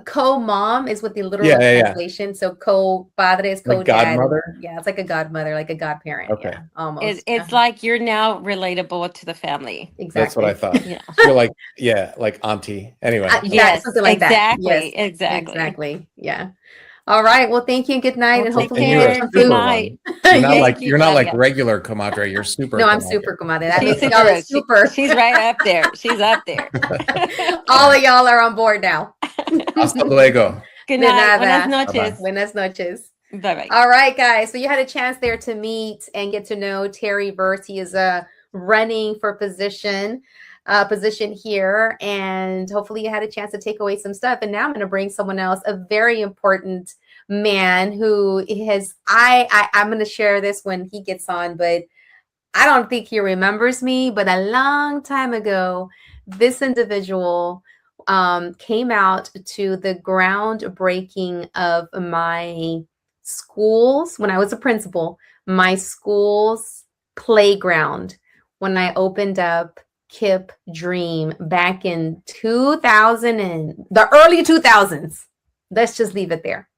co-mom is what the literal translation. So co-padre is co-dad. Like godmother? Yeah, it's like a godmother, like a godparent. Okay. Yeah, almost. It's like you're now relatable to the family. Exactly. That's what I thought. You're like auntie. Anyway. Yes, something like exactly, that. Yes, exactly. Yeah. All right. Well, thank you and good night. And hopefully good night. You're not like regular comadre. You're super. No, I'm comadre. super comadre. That makes y'all super. She's right up there. She's up there. All of y'all are on board now. Hasta luego. Good night. Buenas noches. Buenas noches. Bye-bye. All right, guys. So you had a chance there to meet and get to know Terry Virts. He is running for position here, and hopefully you had a chance to take away some stuff. And now I'm going to bring someone else, a very important man who has I'm going to share this when he gets on, but I don't think he remembers me, but a long time ago this individual came out to the groundbreaking of my schools when I was a principal, my school's playground, when I opened up Kip Dream back in 2000 and the early 2000s. Let's just leave it there.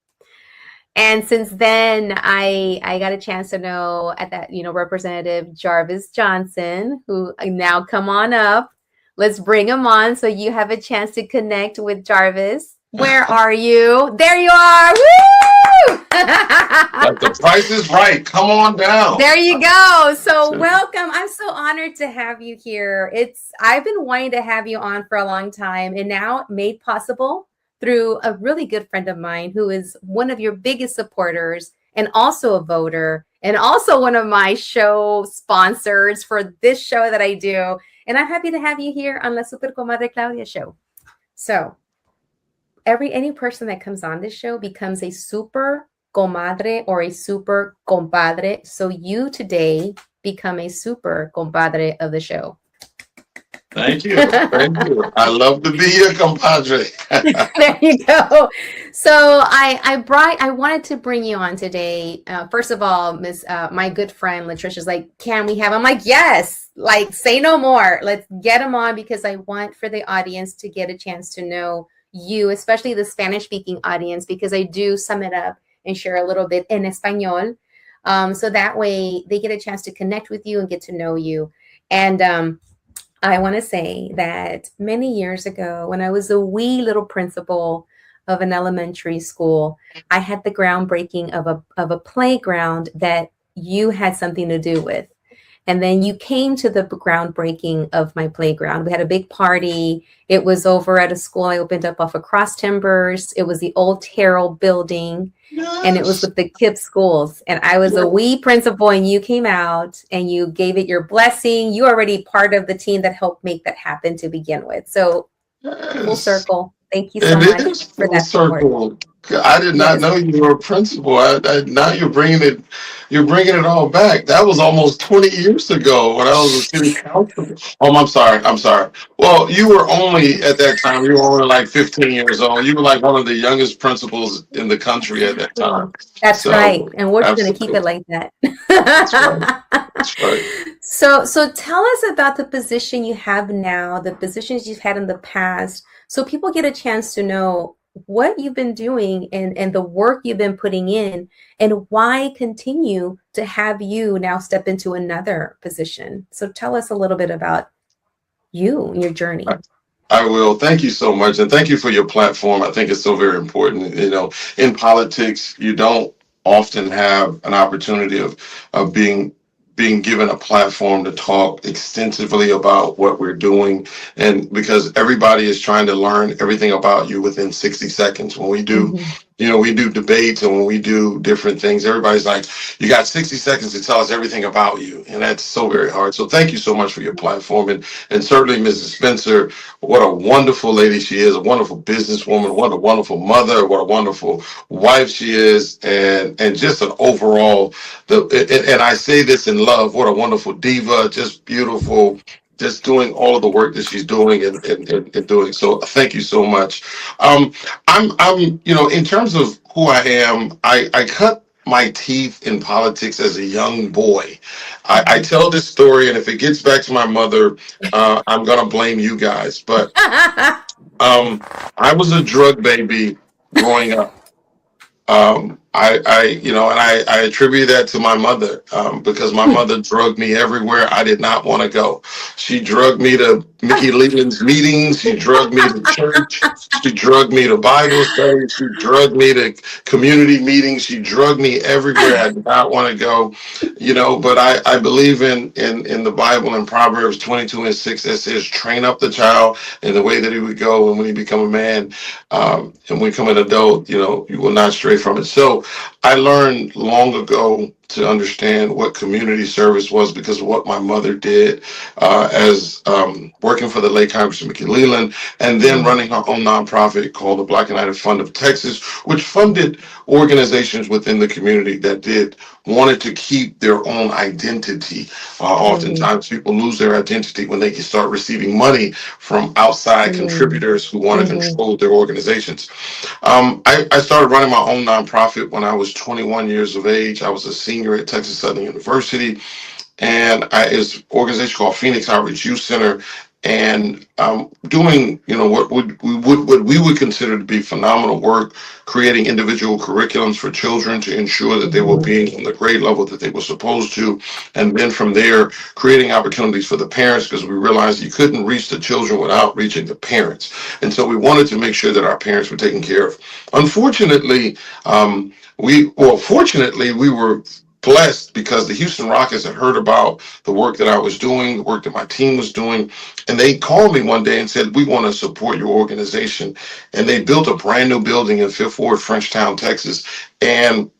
And since then, I got a chance to know at that, Representative Jarvis Johnson, who now come on up. Let's bring him on so you have a chance to connect with Jarvis. Where are you? There you are. Woo! The price is right. Come on down. There you go. So welcome. I'm so honored to have you here. I've been wanting to have you on for a long time, and now made possible through a really good friend of mine who is one of your biggest supporters and also a voter and also one of my show sponsors for this show that I do. And I'm happy to have you here on La Super Comadre Claudia show. So any person that comes on this show becomes a super comadre or a super compadre. So you today become a super compadre of the show. Thank you. Thank you. I love to be your compadre. There you go. So I wanted to bring you on today. First of all, Miss, my good friend Latricia's like, can we have? I'm like, yes. Like, say no more. Let's get him on because I want for the audience to get a chance to know you, especially the Spanish-speaking audience, because I do sum it up and share a little bit in Espanol. So that way they get a chance to connect with you and get to know you. And I want to say that many years ago, when I was a wee little principal of an elementary school, I had the groundbreaking of a playground that you had something to do with. And then you came to the groundbreaking of my playground. We had a big party. It was over at a school I opened up off of Cross Timbers. It was the old Terrell building, and it was Yes. with the KIPP schools. And I was a wee principal, and you came out and you gave it your blessing. You already part of the team that helped make that happen to begin with. So full Yes. circle. Thank you so It much is for full that support. circle. I did not Yes. know you were a principal. Now you're bringing it all back. That was almost 20 years ago when I was a city councilman. Oh, I'm sorry. Well, you were only at that time. You were only like 15 years old. You were like one of the youngest principals in the country at that time. That's right. So, And we're going to keep it absolutely, like that. that's right. That's right. So tell us about the position you have now, the positions you've had in the past, so people get a chance to know what you've been doing and the work you've been putting in, and why continue to have you now step into another position. So tell us a little bit about you and your journey. I will. Thank you so much. And thank you for your platform. I think it's so very important. In politics, you don't often have an opportunity of being given a platform to talk extensively about what we're doing. And because everybody is trying to learn everything about you within 60 seconds. When we do debates, and when we do different things, everybody's like, you got 60 seconds to tell us everything about you. And that's so very hard. So thank you so much for your platform. And certainly Mrs. Spencer, what a wonderful lady she is, a wonderful businesswoman, what a wonderful mother, what a wonderful wife she is, and just an overall, and I say this in love, what a wonderful diva, just beautiful, just doing all of the work that she's doing and doing. So thank you so much. Um, in terms of who I am, I cut my teeth in politics as a young boy. I tell this story, and if it gets back to my mother, I'm gonna blame you guys. But I was a drug baby growing up. I attribute that to my mother, because my mother drugged me everywhere I did not want to go. She drugged me to Mickey Leland's meetings. She drugged me to church. She drugged me to Bible study. She drugged me to community meetings. She drugged me everywhere I did not want to go. But I believe in the Bible, in Proverbs 22:6, that says, train up the child in the way that he would go, and when he become a man, and become an adult, you will not stray from it. So I learned long ago to understand what community service was because of what my mother did, as working for the late Congressman Mickey Leland, and then running her own nonprofit called the Black United Fund of Texas, which funded organizations within the community that wanted to keep their own identity. Oftentimes people lose their identity when they can start receiving money from outside contributors who want to control their organizations. I started running my own nonprofit when I was 21 years of age. I was a senior at Texas Southern University, and it's an organization called Phoenix Outreach Youth Center, and doing what we would consider to be phenomenal work, creating individual curriculums for children to ensure that they were being on the grade level that they were supposed to, and then from there creating opportunities for the parents, because we realized you couldn't reach the children without reaching the parents, and so we wanted to make sure that our parents were taken care of. Unfortunately, fortunately, we were blessed because the Houston Rockets had heard about the work that I was doing, the work that my team was doing, and they called me one day and said, we want to support your organization. And they built a brand new building in Fifth Ward, Frenchtown, Texas. And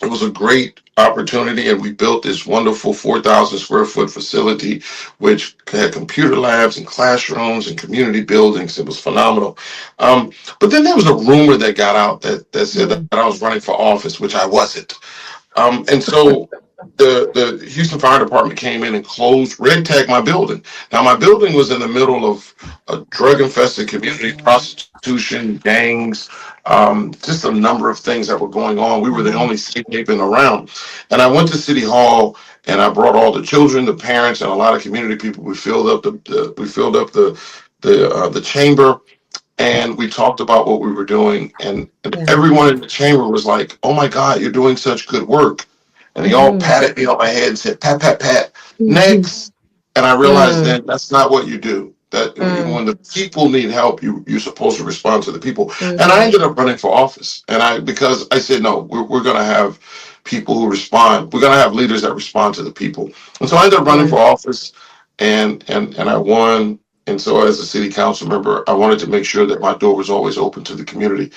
it was a great opportunity, and we built this wonderful 4,000 square foot facility, which had computer labs and classrooms and community buildings. It was phenomenal. But then there was a rumor that got out that said that I was running for office, which I wasn't. And so the Houston Fire Department came in and red tagged my building. Now, my building was in the middle of a drug-infested community, prostitution, gangs, just a number of things that were going on. We were the only safe haven around. And I went to City Hall, and I brought all the children, the parents, and a lot of community people. We filled up the chamber. And we talked about what we were doing, and everyone in the chamber was like, oh my God, you're doing such good work. And they all patted me on my head and said, pat, pat, pat, next. And I realized then that's not what you do. That when the people need help, you're supposed to respond to the people. And I ended up running for office. And because I said, no, we're going to have people who respond. We're going to have leaders that respond to the people. And so I ended up running Yeah. for office, and I won. And so as a city council member, I wanted to make sure that my door was always open to the community.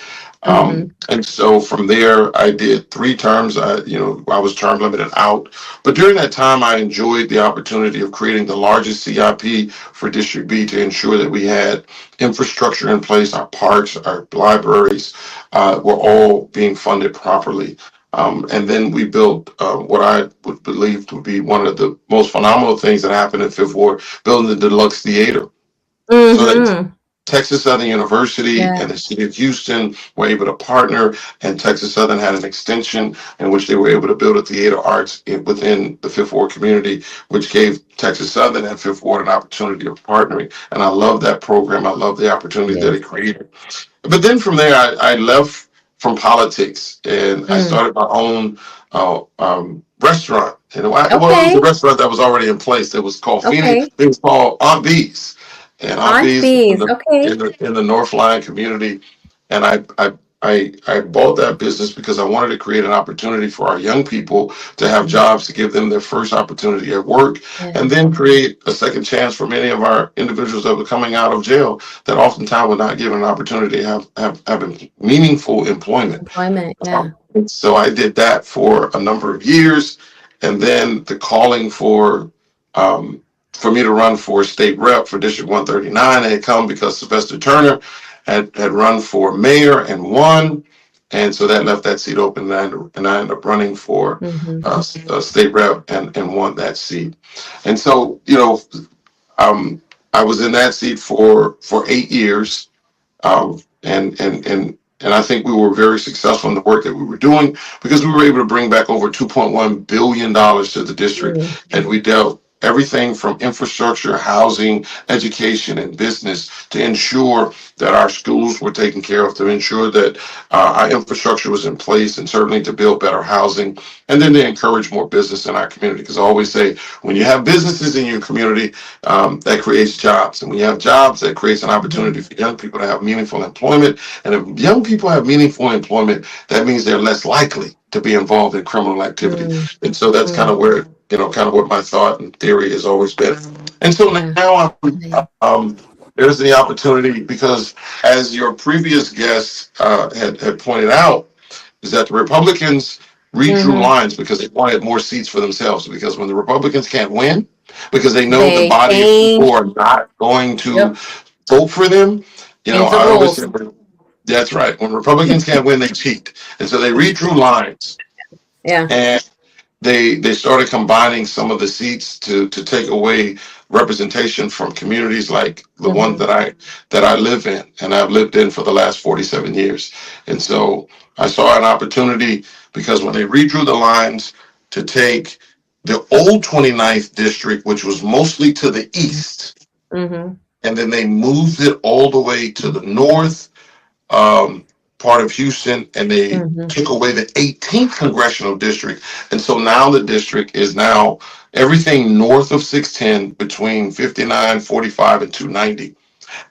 Mhm. And so from there, I did 3 terms. I was term limited out. But during that time, I enjoyed the opportunity of creating the largest CIP for District B to ensure that we had infrastructure in place. Our parks, our libraries were all being funded properly. And then we built what I would believe to be one of the most phenomenal things that happened in Fifth Ward, building the Deluxe Theater. So that Mhm. Texas Southern University Yeah. and the city of Houston were able to partner, and Texas Southern had an extension in which they were able to build a theater arts within the Fifth Ward community, which gave Texas Southern and Fifth Ward an opportunity of partnering. And I love that program. I love the opportunity that Yes. it created. But then from there, I left from politics and I Mm. started my own restaurant. And it was a Okay. restaurant that was already in place. It was called Phoenix. Okay. It was called Aunt B's, and Aunt Aunt B's in Bees. the Okay. in the North Line community. And I bought that business because I wanted to create an opportunity for our young people to have Mhm. jobs, to give them their first opportunity at work, Yeah. and then create a second chance for many of our individuals that were coming out of jail that oftentimes were not given an opportunity to have meaningful employment. Employment. Yeah. So I did that for a number of years, and then the calling for me to run for state rep for District 139 had come because Sylvester Turner had run for mayor and won, and so that left that seat open, and I ended up running for Mhm. state rep and won that seat. And so I was in that seat for 8 years, and I think we were very successful in the work that we were doing because we were able to bring back over $2.1 billion to the district, Mm. and we dealt everything from infrastructure, housing, education, and business to ensure that our schools were taken care of, to ensure that our infrastructure was in place, and certainly to build better housing, and then to encourage more business in our community. Because I always say, when you have businesses in your community, that creates jobs. And when you have jobs, that creates an Mhm. opportunity for young people to have meaningful employment. And if young people have meaningful employment, that means they're less likely to be involved in criminal activity. Mm. And so that's kind Mm. of where, kind of what my thought and theory has always been. And so Yeah. now Yeah. there's the opportunity, because as your previous guest had pointed out, is that the Republicans redrew Mhm. lines because they wanted more seats for themselves. Because when the Republicans can't win, because they know the They body of people change. are not going to Yep. vote for them, Change the I always rules. say, that's right. When Republicans can't win, they cheat. And so they redrew lines. Yeah. And they started combining some of the seats to take away representation from communities like the one Mhm. that I live in, and I've lived in for the last 47 years. And so I saw an opportunity, because when they redrew the lines to take the old 29th district, which was mostly to the east, Mhm. and then they moved it all the way to the north, um, part of Houston, and they Mhm. took away the 18th congressional district. And so now the district is now everything north of 610 between 59, 45, and 290.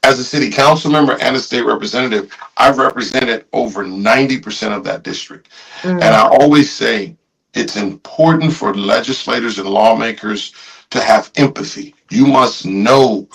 As a city council member and a state representative, I've represented over 90% of that district. And Mm. I always say it's important for legislators and lawmakers to have empathy. You must know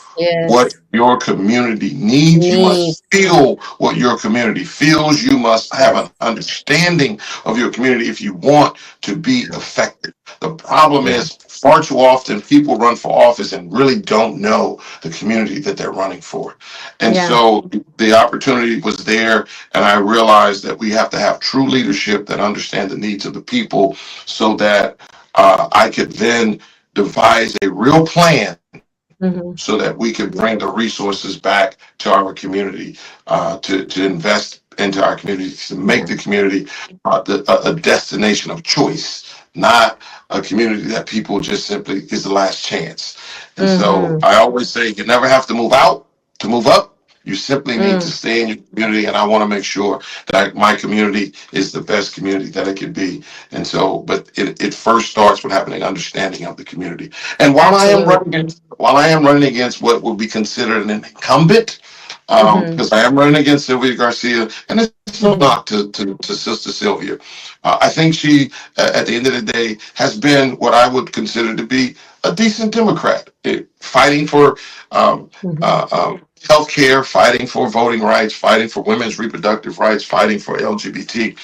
what Yes. your community needs. You Need. must feel what your community feels. You must have Yes. an understanding of your community if you want to be effective. The problem Yeah. is, far too often people run for office and really don't know the community that they're running for. And Yeah. so the opportunity was there, and I realized that we have to have true leadership that understand the needs of the people, so that I could then devise a real plan Mhm. so that we could bring the resources back to our community, to invest into our community, to make Yeah. the community a destination of choice, not a community that people just simply is the last chance. And so Mhm. I always say, you never have to move out to move up. You simply need to Mm. stay in your community, and I want to make sure that my community is the best community that it can be. And so, but it first starts with having an understanding of the community. And Absolutely. while I am running against what would be considered an incumbent, Mhm. because I am running against Sylvia Garcia, and it's no knock to Sister Sylvia. I think she, at the end of the day, has been what I would consider to be a decent Democrat, fighting for health care, fighting for voting rights, fighting for women's reproductive rights, fighting for LGBT.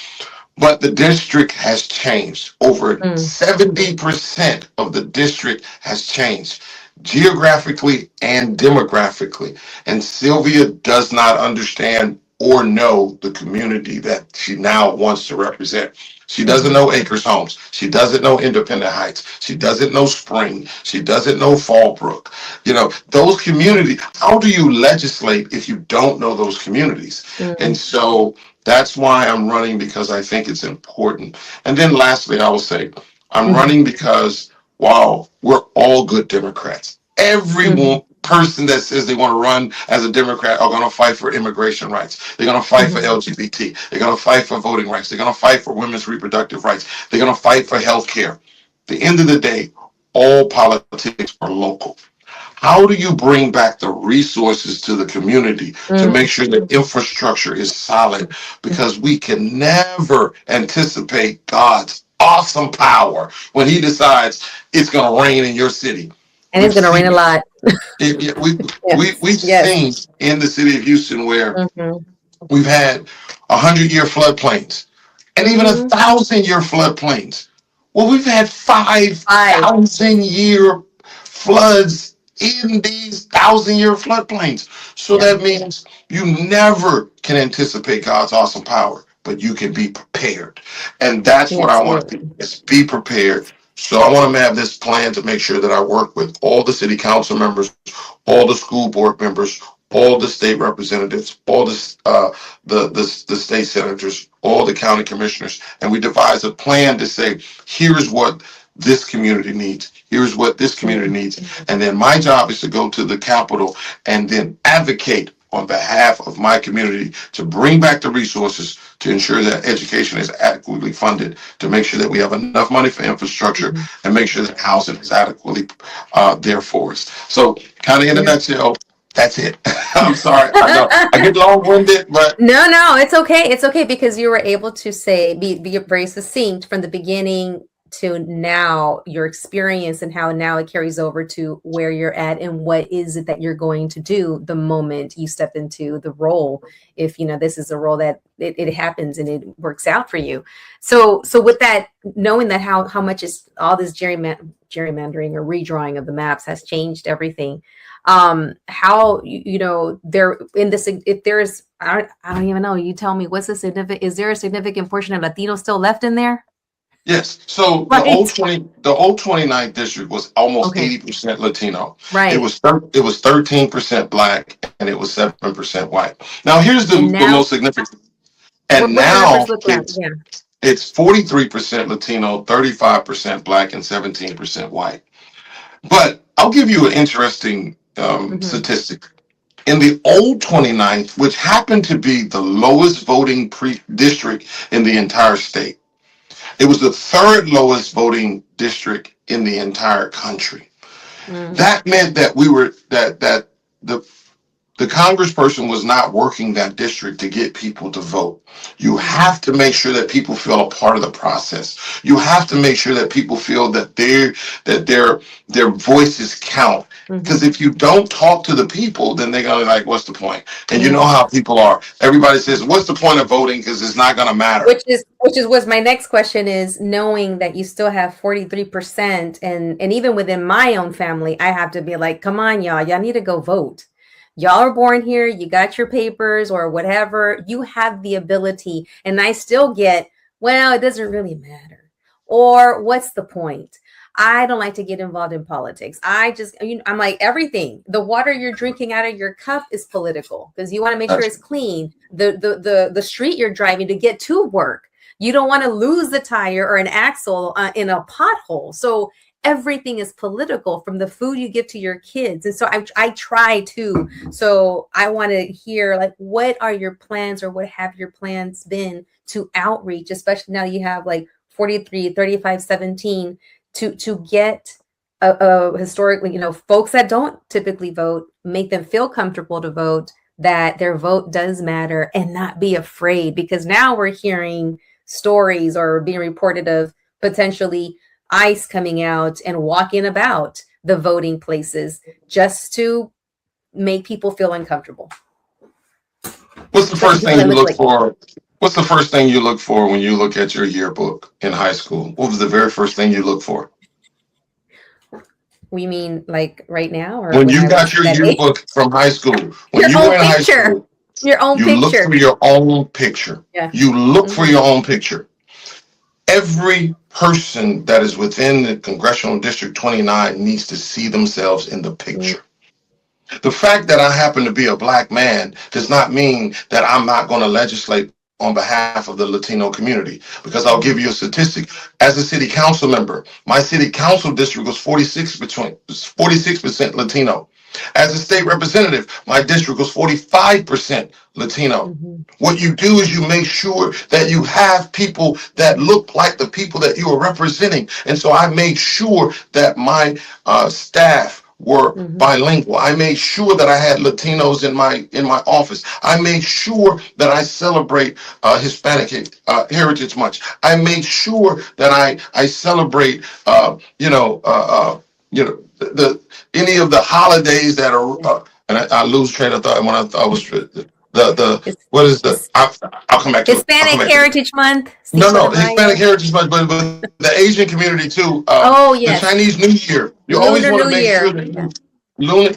But the district has changed. Over 70% of the district has changed geographically and demographically. And Sylvia does not understand or know the community that she now wants to represent. She doesn't know Acres Homes. She doesn't know Independent Heights. She doesn't know Spring. She doesn't know Fallbrook. You know, those communities, how do you legislate if you don't know those communities? And so that's why I'm running, because I think it's important. And then lastly, I will say, I'm running because while we're all good Democrats, every person that says they want to run as a Democrat are going to fight for immigration rights. They're going to fight for LGBT. They're going to fight for voting rights. They're going to fight for women's reproductive rights. They're going to fight for health care. At the end of the day, all politics are local. How do you bring back the resources to the community to make sure that infrastructure is solid? Because we can never anticipate God's awesome power when he decides it's going to rain in your city. And it's going to rain a lot. We've seen in the city of Houston where we've had 100-year floodplains and even 1,000-year floodplains. Well, we've had 5,000-year floods in these 1,000-year floodplains. So that means you never can anticipate God's awesome power, but you can be prepared. And that's what I want to do, is be prepared. So I want to have this plan to make sure that I work with all the city council members, all the school board members, all the state representatives, all the state senators, all the county commissioners, and we devise a plan to say, here's what this community needs. Here's what this community needs. And then my job is to go to the Capitol and then advocate on behalf of my community to bring back the resources to ensure that education is adequately funded, to make sure that we have enough money for infrastructure, and make sure that housing is adequately there for us. So kind of in a nutshell, that's it. I'm sorry. I know I get long-winded, but no, it's okay. It's okay, because you were able to be very succinct from the beginning to now, your experience and how now it carries over to where you're at and what is it that you're going to do the moment you step into the role. If this is a role that it happens and it works out for you. So with that, knowing that how much is all this gerrymandering or redrawing of the maps has changed everything. How there in this, if there's I don't even know, you tell me, what's the significant, is there a significant portion of Latino still left in there? Yes. So the old 29th district was almost 80% Latino. Right. It was 13% Black and it was 7% white. Now here's the most significant. And now it's 43% Latino, 35% Black, and 17% white. But I'll give you an interesting statistic. In the old 29th, which happened to be the lowest voting district in the entire state, it was the third lowest voting district in the entire country. That meant that the congressperson was not working that district to get people to vote. You have to make sure that people feel a part of the process. You have to make sure that people feel that their voices count. Because if you don't talk to the people, then they're gonna be like, what's the point? And you know how people are. Everybody says, what's the point of voting? Because it's not gonna matter. Which is what my next question is, knowing that you still have 43%, and even within my own family, I have to be like, come on, y'all need to go vote. Y'all are born here, you got your papers or whatever, you have the ability. And I still get, well, it doesn't really matter. Or what's the point? I don't like to get involved in politics. I'm like, everything. The water you're drinking out of your cup is political, because you want to make sure it's clean. The street you're driving to get to work, you don't want to lose the tire or an axle in a pothole. So everything is political, from the food you give to your kids. And so I try to. So I want to hear, like, what are your plans, or what have your plans been to outreach, especially now you have like 43, 35, 17, to get historically, folks that don't typically vote, make them feel comfortable to vote, that their vote does matter and not be afraid, because now we're hearing stories or being reported of potentially ICE coming out and walking about the voting places just to make people feel uncomfortable. What's the first thing you look for? What's the first thing you look for when you look at your yearbook in high school? What was the very first thing you look for? We mean like right now, or when you got your yearbook from high school? When you were in high school, your own you picture. look for your own picture. Yeah. You look for your own picture. Every person that is within the Congressional District 29 needs to see themselves in the picture. The fact that I happen to be a Black man does not mean that I'm not going to legislate on behalf of the Latino community, because I'll give you a statistic. As a city council member, my city council district was 46% Latino. As a state representative, my district was 45% Latino. What you do is you make sure that you have people that look like the people that you are representing. And so I made sure that my staff were bilingual. I made sure that I had Latinos in my office. I made sure that I celebrate Hispanic Heritage Month. I made sure that I celebrate any of the holidays that are and I lose train of thought when I was what is the I'll come back to Hispanic Heritage Month. No, Hispanic Heritage Month, but the Asian community too. Yes. The Chinese New Year. You always want to make sure that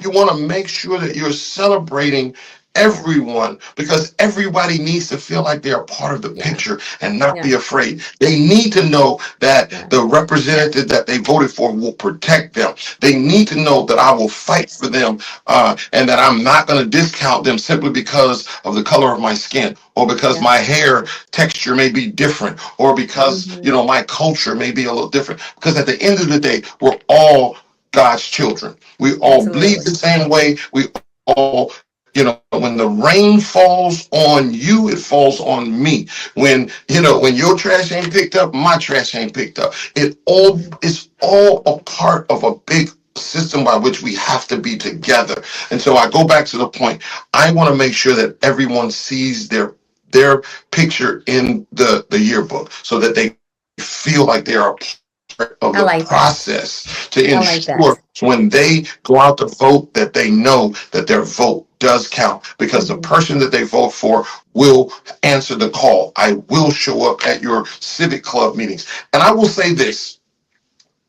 you want to make sure that you're celebrating everyone, because everybody needs to feel like they're a part of the picture and not be afraid. They need to know that the representative that they voted for will protect them. They need to know that I will fight for them and that I'm not going to discount them simply because of the color of my skin, or because my hair texture may be different, or because my culture may be a little different. Because at the end of the day, we're all God's children. We all bleed the same way. We all, when the rain falls on you, it falls on me. When your trash ain't picked up, my trash ain't picked up. It's all a part of a big system by which we have to be together. And so I go back to the point. I want to make sure that everyone sees their picture in the yearbook, so that they feel like they are a part of the process, to ensure when they go out to vote that they know that their vote does count, because the person that they vote for will answer the call. I will show up at your civic club meetings. And I will say this,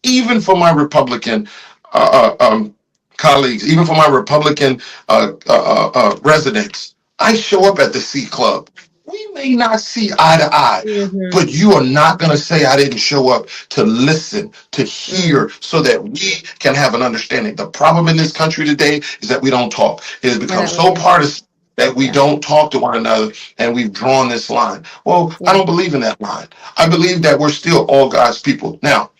even for my Republican colleagues, even for my Republican residents, I show up at the C Club. We may not see eye to eye, but you are not going to say I didn't show up to listen, to hear, so that we can have an understanding. The problem in this country today is that we don't talk. It has become so partisan that we don't talk to one another, and we've drawn this line. Well, I don't believe in that line. I believe that we're still all God's people. Now,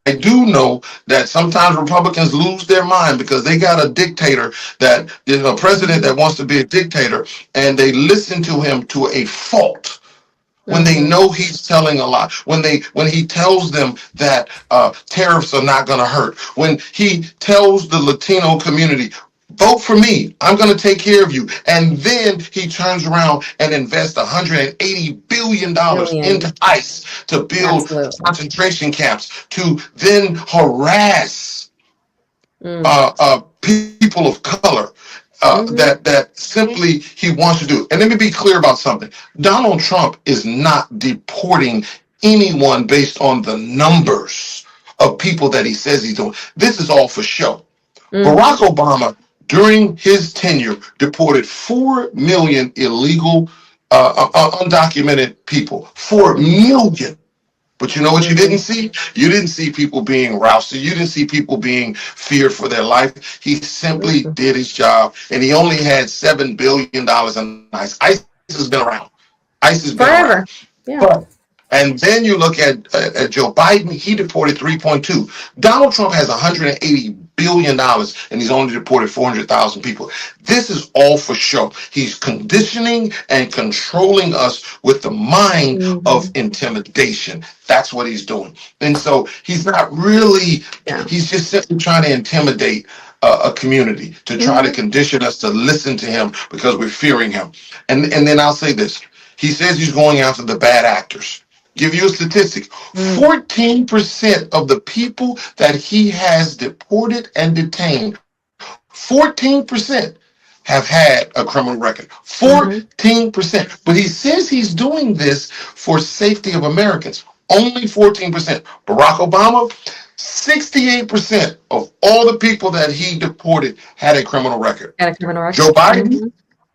I do know that sometimes Republicans lose their mind because they got a dictator, that is a president that wants to be a dictator, and they listen to him to a fault when they know he's telling a lie, when he tells them that tariffs are not going to hurt, when he tells the Latino community, vote for me, I'm going to take care of you. And then he turns around and invests $180 billion into ICE to build concentration camps, to then harass people of color that simply he wants to do. And let me be clear about something. Donald Trump is not deporting anyone based on the numbers of people that he says he's doing. This is all for show. Barack Obama, during his tenure, deported 4 million illegal, undocumented people. 4 million. But you know what you didn't see? You didn't see people being rousted. You didn't see people being feared for their life. He simply did his job, and he only had $7 billion in ICE. ICE has been around. ICE has been forever. Around. Yeah. And then you look at Joe Biden, he deported 3.2. Donald Trump has $180 billion, and he's only deported 400,000 people. This is all for show. He's conditioning and controlling us with the mind of intimidation. That's what he's doing. And so he's not really, he's just simply trying to intimidate a community, to try to condition us to listen to him because we're fearing him. And then I'll say this. He says he's going after the bad actors. Give you a statistic. 14% of the people that he has deported and detained, 14% have had a criminal record. 14%. But he says he's doing this for safety of Americans. Only 14%. Barack Obama, 68% of all the people that he deported had a criminal record. Joe Biden,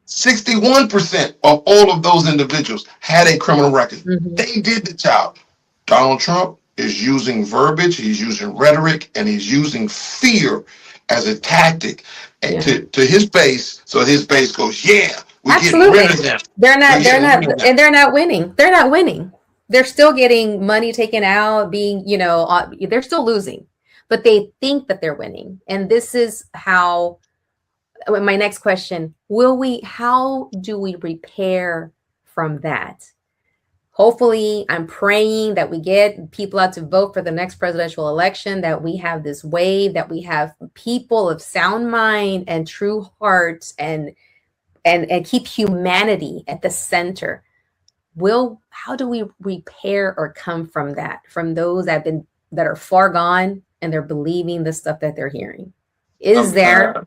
61% of all of those individuals had a criminal record. They did the job. Donald Trump is using verbiage, he's using rhetoric, and he's using fear as a tactic to his base. So his base goes, yeah, we're getting rid of them. They're not winning. They're not winning. They're still getting money taken out, being, they're still losing, but they think that they're winning. And this is how, my next question, how do we repair from that? Hopefully, I'm praying that we get people out to vote for the next presidential election, that we have this wave, that we have people of sound mind and true hearts and keep humanity at the center. How do we repair or come from that, from those that are far gone and they're believing the stuff that they're hearing? Is that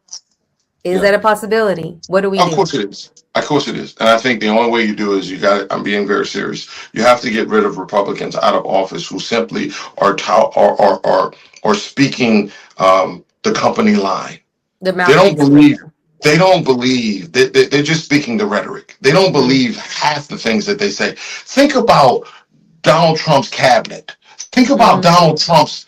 a possibility? What do we do? Of course it is. Of course it is. And I think the only way you do is I'm being very serious. You have to get rid of Republicans out of office who simply are speaking the company line. They don't believe. They're just speaking the rhetoric. They don't believe half the things that they say. Think about Donald Trump's cabinet. Think about Donald Trump's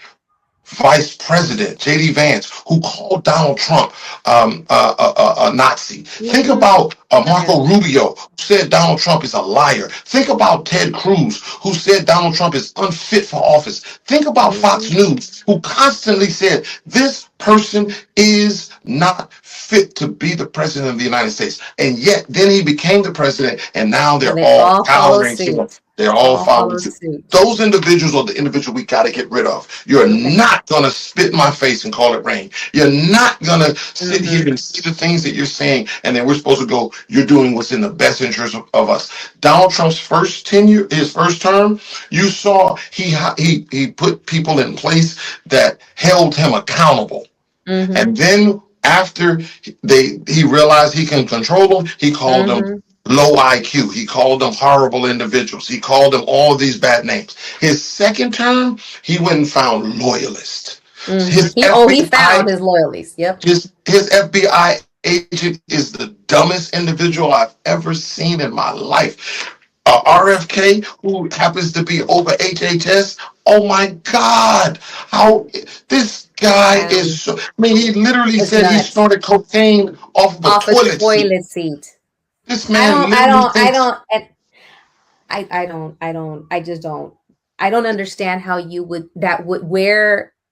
Vice President, J.D. Vance, who called Donald Trump a Nazi. Think about Marco Rubio, who said Donald Trump is a liar. Think about Ted Cruz, who said Donald Trump is unfit for office. Think about Fox News, who constantly said this person is not fit to be the president of the United States. And yet then he became the president, and now they're all cowering to him. They're all following suit. Those individuals are the individuals we got to get rid of. You're not going to spit in my face and call it rain. You're not going to sit here and see the things that you're saying, and then we're supposed to go, you're doing what's in the best interest of us. Donald Trump's first tenure, his first term, you saw he put people in place that held him accountable. And then after he realized he can control them, he called them low IQ. He called them horrible individuals. He called them all of these bad names. His second term, he went and found loyalists. He found his loyalists. Yep. His FBI agent is the dumbest individual I've ever seen in my life. RFK, who happens to be over HHS. Oh my God. How this guy is so, he literally said nuts. He snorted cocaine off of a toilet seat. This man I don't understand how you would,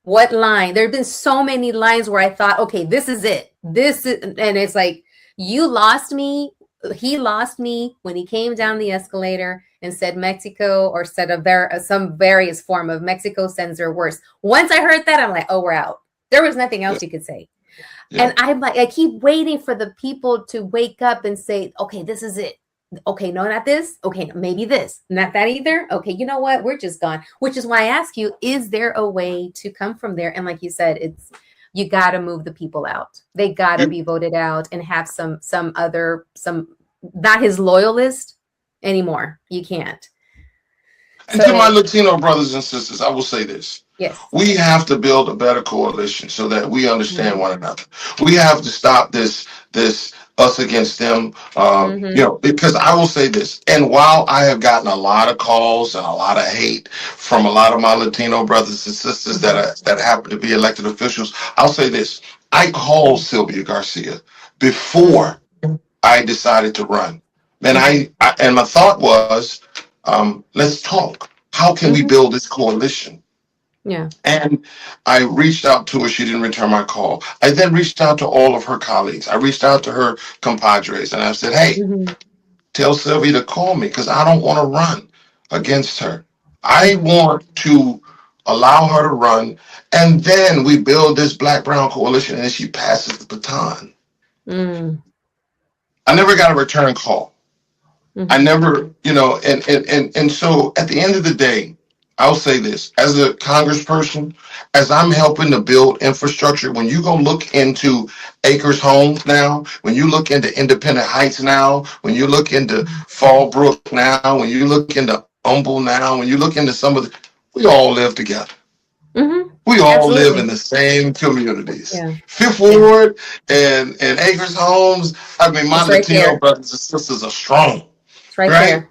what line? There have been so many lines where I thought, okay, this is it. And it's like, you lost me. He lost me when he came down the escalator and said Mexico, or said some various form of Mexico sends her worse. Once I heard that, I'm like, oh, we're out. There was nothing else you could say. And I'm like, I keep waiting for the people to wake up and say, okay, this is it. Okay, no, not this. Okay, maybe this. Not that either. Okay, you know what? We're just gone. Which is why I ask you, is there a way to come from there? And like you said, you got to move the people out. They got to be voted out and have some not his loyalist anymore. You can't. And to my Latino brothers and sisters, I will say this. Yes. We have to build a better coalition so that we understand one another. We have to stop this us against them, because I will say this. And while I have gotten a lot of calls and a lot of hate from a lot of my Latino brothers and sisters that happen to be elected officials, I'll say this. I called Sylvia Garcia before I decided to run. And and my thought was, let's talk. How can we build this coalition? Yeah. And I reached out to her. She didn't return my call. I then reached out to all of her colleagues. I reached out to her compadres and I said, hey, Mm-hmm. tell Sylvia to call me because I don't want to run against her. I Mm-hmm. want to allow her to run. And then we build this Black Brown coalition and she passes the baton. Mm-hmm. I never got a return call. I Mm-hmm. never, and so at the end of the day, I'll say this as a congressperson, as I'm helping to build infrastructure, when you go look into Acres Homes now, when you look into Independent Heights now, when you look into Fallbrook now, when you look into Humble now, when you look into some of the, we all live together. Mm-hmm. We all live in Absolutely. the same communities. Yeah. Fifth Yeah. Ward and Acres Homes. I mean, my It's right Latino there. brothers and sisters are strong, It's right right? there.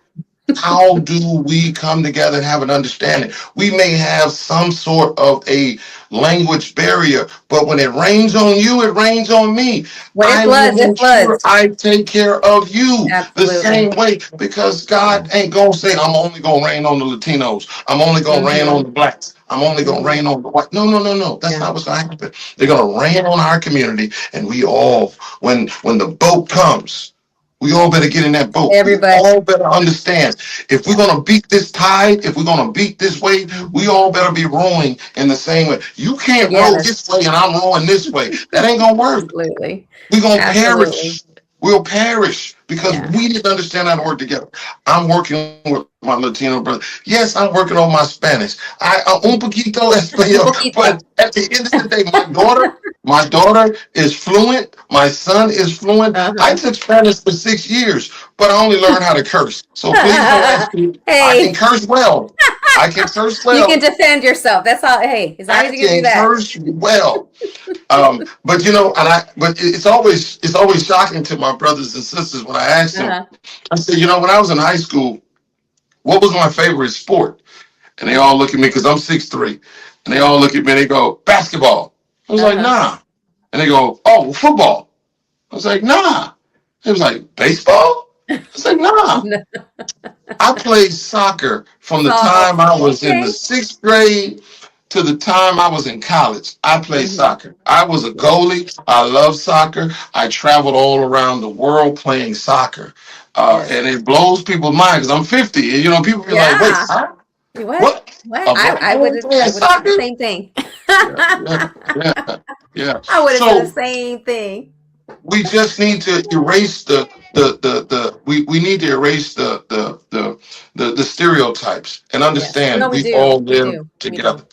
How do we come together and have an understanding? We may have some sort of a language barrier, but when it rains on you, it rains on me. When it I will floods, it make sure floods. I take care of you the Absolutely. same way because God ain't gonna say, I'm only gonna rain on the Latinos. I'm only gonna rain on Mm-hmm. the blacks. I'm only gonna Mm-hmm. rain on the white. No, no, no, no. That's Yeah. not what's gonna happen. They're gonna rain on our community, and we all, when the boat comes, we all better get in that boat. We Everybody. all better understand. If we're going to beat this tide, if we're going to beat this wave, we Mm-hmm. all better be rowing in the same way. You can't row Together. this way and I'm rowing this way. That ain't going to work. Absolutely. We're going to Absolutely. perish. We'll perish because Yeah. we didn't understand how to work together. I'm working with my Latino brother. Yes, I'm working on my Spanish. I un poquito Un español. poquito. But at the end of the day, my daughter is fluent. My son is fluent. I Uh-huh. took Spanish for 6 years, but I only learned how to curse. So please don't ask me. I can Hey, curse well. I can curse you can well. defend yourself. That's all. Hey, as long I as you can do can that. curse well. But it's always shocking to my brothers and sisters when I ask them. Uh-huh. I said, when I was in high school, what was my favorite sport? And they all look at me because I'm 6'3", and they all look at me and they go, basketball. I was like, Uh-huh. nah. And they go, oh, well, football. I was like, nah. It was like, baseball? I was like, nah. No. I played soccer from the So, time I was in the okay. 6th grade to the time I was in college. I played Mm-hmm. soccer. I was a Yeah. goalie. I love soccer. I traveled all around the world playing soccer. Yes. And it blows people's mind because I'm 50. And, people be like, wait, Yeah. huh? What? What? What? A black I man would playing have said the soccer? same thing. Yeah, yeah, yeah, yeah. I would have said the So same thing. we just need to erase we need to erase the stereotypes and Yes. understand No, we we do. all We live do. We do. together.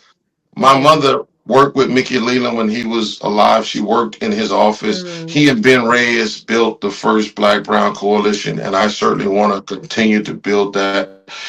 We My do. mother worked with Mickey Leland when he was alive. She worked in his office. Mm, He and Ben Reyes built the first Black Brown Coalition, and I certainly want to continue to build that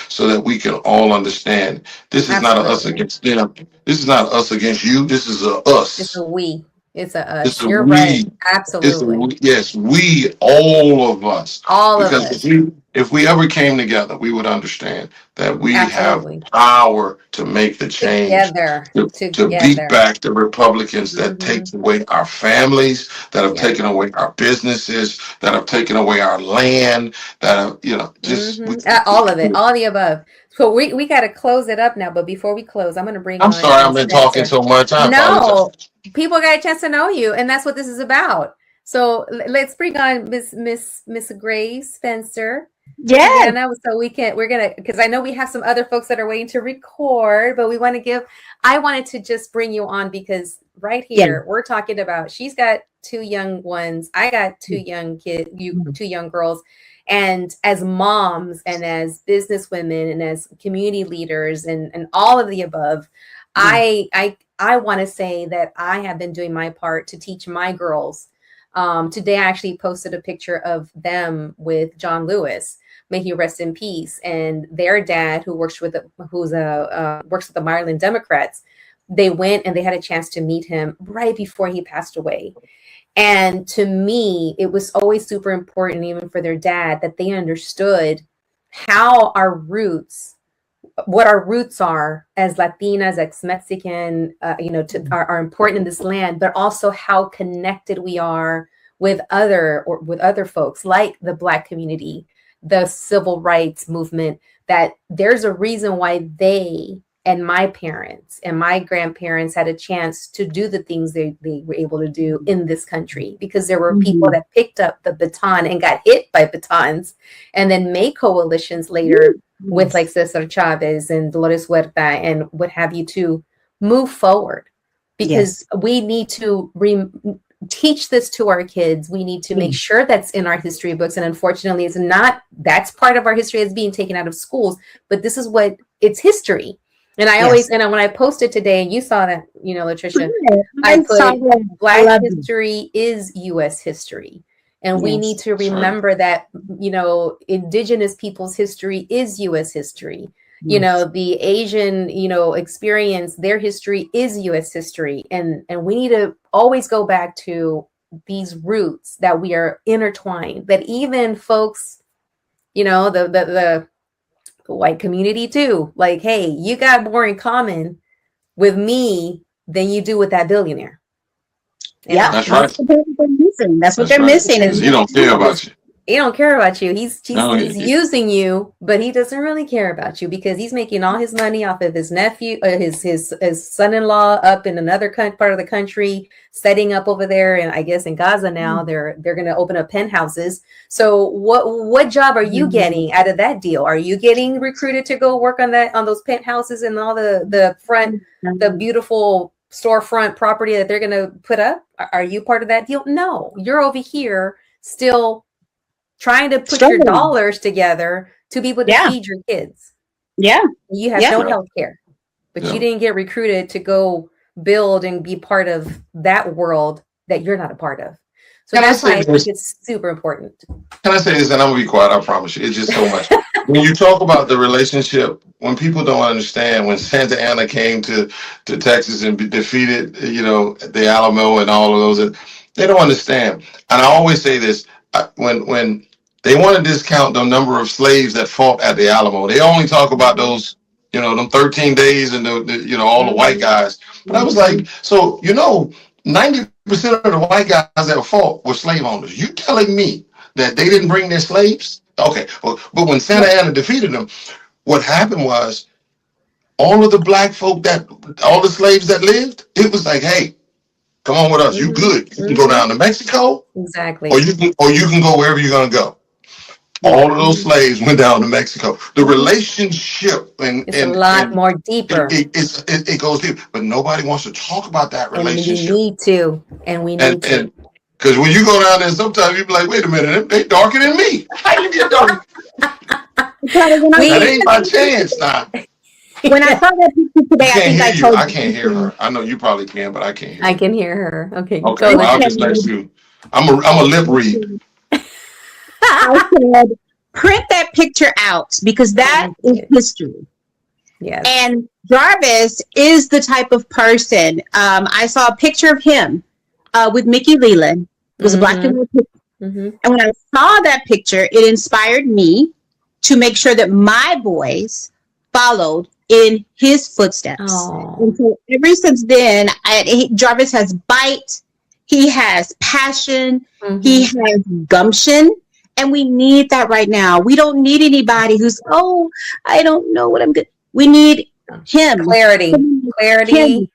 so that we can all understand. This is not a us absolutely. against them. This is not us against you. This is a It's us. a we. It's a It's us. a You're right. we. It's a Absolutely. we. Yes, we, all of us. All of Because us. if we ever came together, we would understand that we have Absolutely. power to make the change, Together. to beat Together. back the Republicans that Mm-hmm. take away our families, that have Yep. taken away our businesses, that have taken away our land, that have, just Mm-hmm. All of it. All of the above. So we got to close it up now. But before we close, I'm going to bring I'm on sorry I've Miss been talking Spencer. so much. I apologize. No, people got a chance to know you, and that's what this is about. So let's bring on Miss Grace Spencer. Yes. Savannah, so we're gonna, because I know we have some other folks that are waiting to record, but I wanted to just bring you on because right Yes. here we're talking about, she's got two young ones, I got two young kids, two young girls, and as moms and as business women and as community leaders and all of the above, I want to say that I have been doing my part to teach my girls. Today I actually posted a picture of them with John Lewis. May he rest in peace. And their dad, who works with the Maryland Democrats, they went and they had a chance to meet him right before he passed away. And to me, it was always super important, even for their dad, that they understood how what our roots are as Latinas, ex-Mexican, are important in this land, but also how connected we are with other folks like the Black community, the civil rights movement, that there's a reason why they and my parents and my grandparents had a chance to do the things they were able to do in this country, because there were people that picked up the baton and got hit by batons and then made coalitions later with like Cesar Chavez and Dolores Huerta and what have you to move forward, because we need to teach this to our kids. We need to make sure that's in our history books. And unfortunately, it's not, that's part of our history is being taken out of schools, but this is what it's history. And I always, and when I posted today, and you saw that, you know, Latricia, I put Black history is U.S. history. And we need to remember that, you know, Indigenous people's history is U.S. history. You know, the Asian, you know, experience, their history is U.S. history. And we need to always go back to these roots that we are intertwined, that even folks, you know, the white community too, like, hey, you got more in common with me than you do with that billionaire. Yeah, that's right. That's what they're missing. Is he don't care about you. He don't care about you. He's using you, but he doesn't really care about you, because he's making all his money off of his nephew, his son-in-law up in another part of the country, setting up over there, and I guess in Gaza now they're going to open up penthouses. So what job are you getting out of that deal? Are you getting recruited to go work on those penthouses and all the beautiful storefront property that they're going to put up? Are you part of that deal? No, you're over here still trying to put your dollars together to be able to feed your kids. Yeah. You have no health care, but you didn't get recruited to go build and be part of that world that you're not a part of. So that's why I think it's super important. Can I say this? And I'm going to be quiet, I promise you. It's just so much. When you talk about the relationship, when people don't understand, when Santa Anna came to Texas and defeated, you know, the Alamo and all of those, they don't understand. And I always say this, when they want to discount the number of slaves that fought at the Alamo, they only talk about those, you know, them 13 days and the you know, all the white guys. But I was like, so, you know, 90% of the white guys that fought were slave owners. You telling me that they didn't bring their slaves? Okay, well, but when Santa Anna defeated them, what happened was all of the black folk all the slaves that lived, it was like, hey, come on with us. You good. You can go down to Mexico. Exactly. Or you can go wherever you're going to go. All of those slaves went down to Mexico. The relationship it's a lot more deeper. It goes deep, but nobody wants to talk about that relationship. And we need to. And we need to. Because when you go down there, sometimes you be like, wait a minute, they darker than me. How you get darker? That ain't my chance now. When I saw that picture today, I think I told you. I can't hear her. I know you probably can, but I can't hear her. I can hear her. Okay. Okay, well, I'll just let you. I'm a lip read. I said, print that picture out, because that is history. Yes. And Jarvis is the type of person. I saw a picture of him with Mickey Leland. It was a black and white picture. And when I saw that picture, it inspired me to make sure that my boys followed in his footsteps. Oh. And so ever since then, Jarvis has bite. He has passion. He has gumption. And we need that right now. We don't need anybody who's, I don't know what I'm good. We need him. Clarity him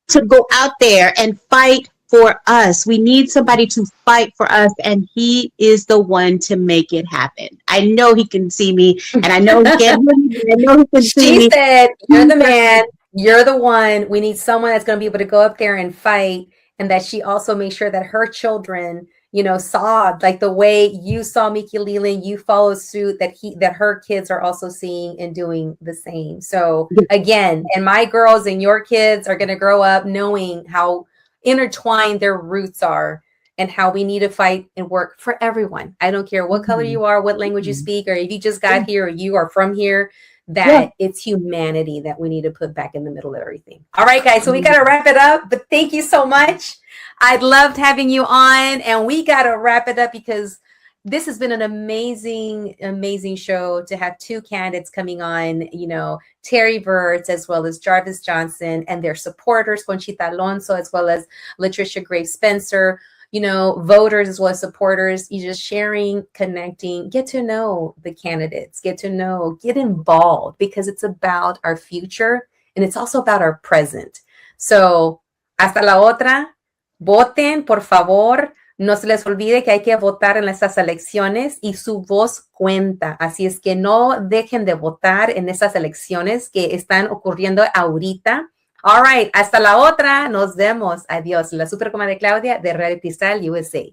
to go out there and fight for us. We need somebody to fight for us, and he is the one to make it happen. I know he can see me, and I know he can hear me. I know he can see me. She said, you're the man. You're the one. We need someone that's going to be able to go up there and fight, and that she also makes sure that her children, you know, saw, like the way you saw Mickey Leland, you follow suit, that her kids are also seeing and doing the same. So again, and my girls and your kids are going to grow up knowing how intertwined their roots are and how we need to fight and work for everyone. I don't care what color you are, what language you speak, or if you just got here or you are from here, that it's humanity that we need to put back in the middle of everything. All right, guys, so we got to wrap it up, but thank you so much. I loved having you on, and we got to wrap it up because this has been an amazing, amazing show to have two candidates coming on, you know, Terry Virts as well as Jarvis Johnson and their supporters, Conchita Alonso, as well as Latricia Graves Spencer, you know, voters as well as supporters. You just sharing, connecting, get to know the candidates, get involved, because it's about our future and it's also about our present. So, hasta la otra, voten, por favor. No se les olvide que hay que votar en estas elecciones y su voz cuenta. Así es que no dejen de votar en estas elecciones que están ocurriendo ahorita. All right, hasta la otra. Nos vemos. Adiós. La super comadre Claudia de Reality Style USA.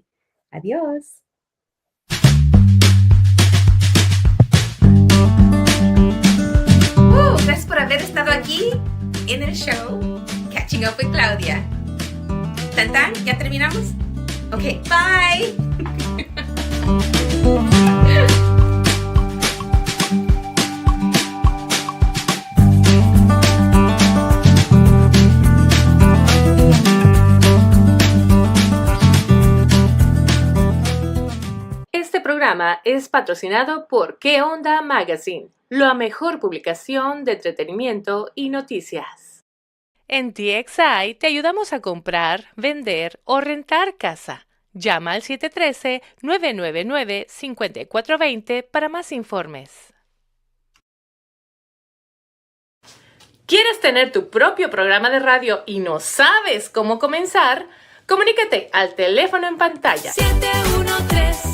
Adiós. Gracias por haber estado aquí en el show Catching Up with Claudia. ¿Tan tan? ¿Ya terminamos? Ok, bye. Este programa es patrocinado por ¿Qué Onda Magazine? La mejor publicación de entretenimiento y noticias. En TXI te ayudamos a comprar, vender o rentar casa. Llama al 713-999-5420 para más informes. ¿Quieres tener tu propio programa de radio y no sabes cómo comenzar? Comunícate al teléfono en pantalla. 713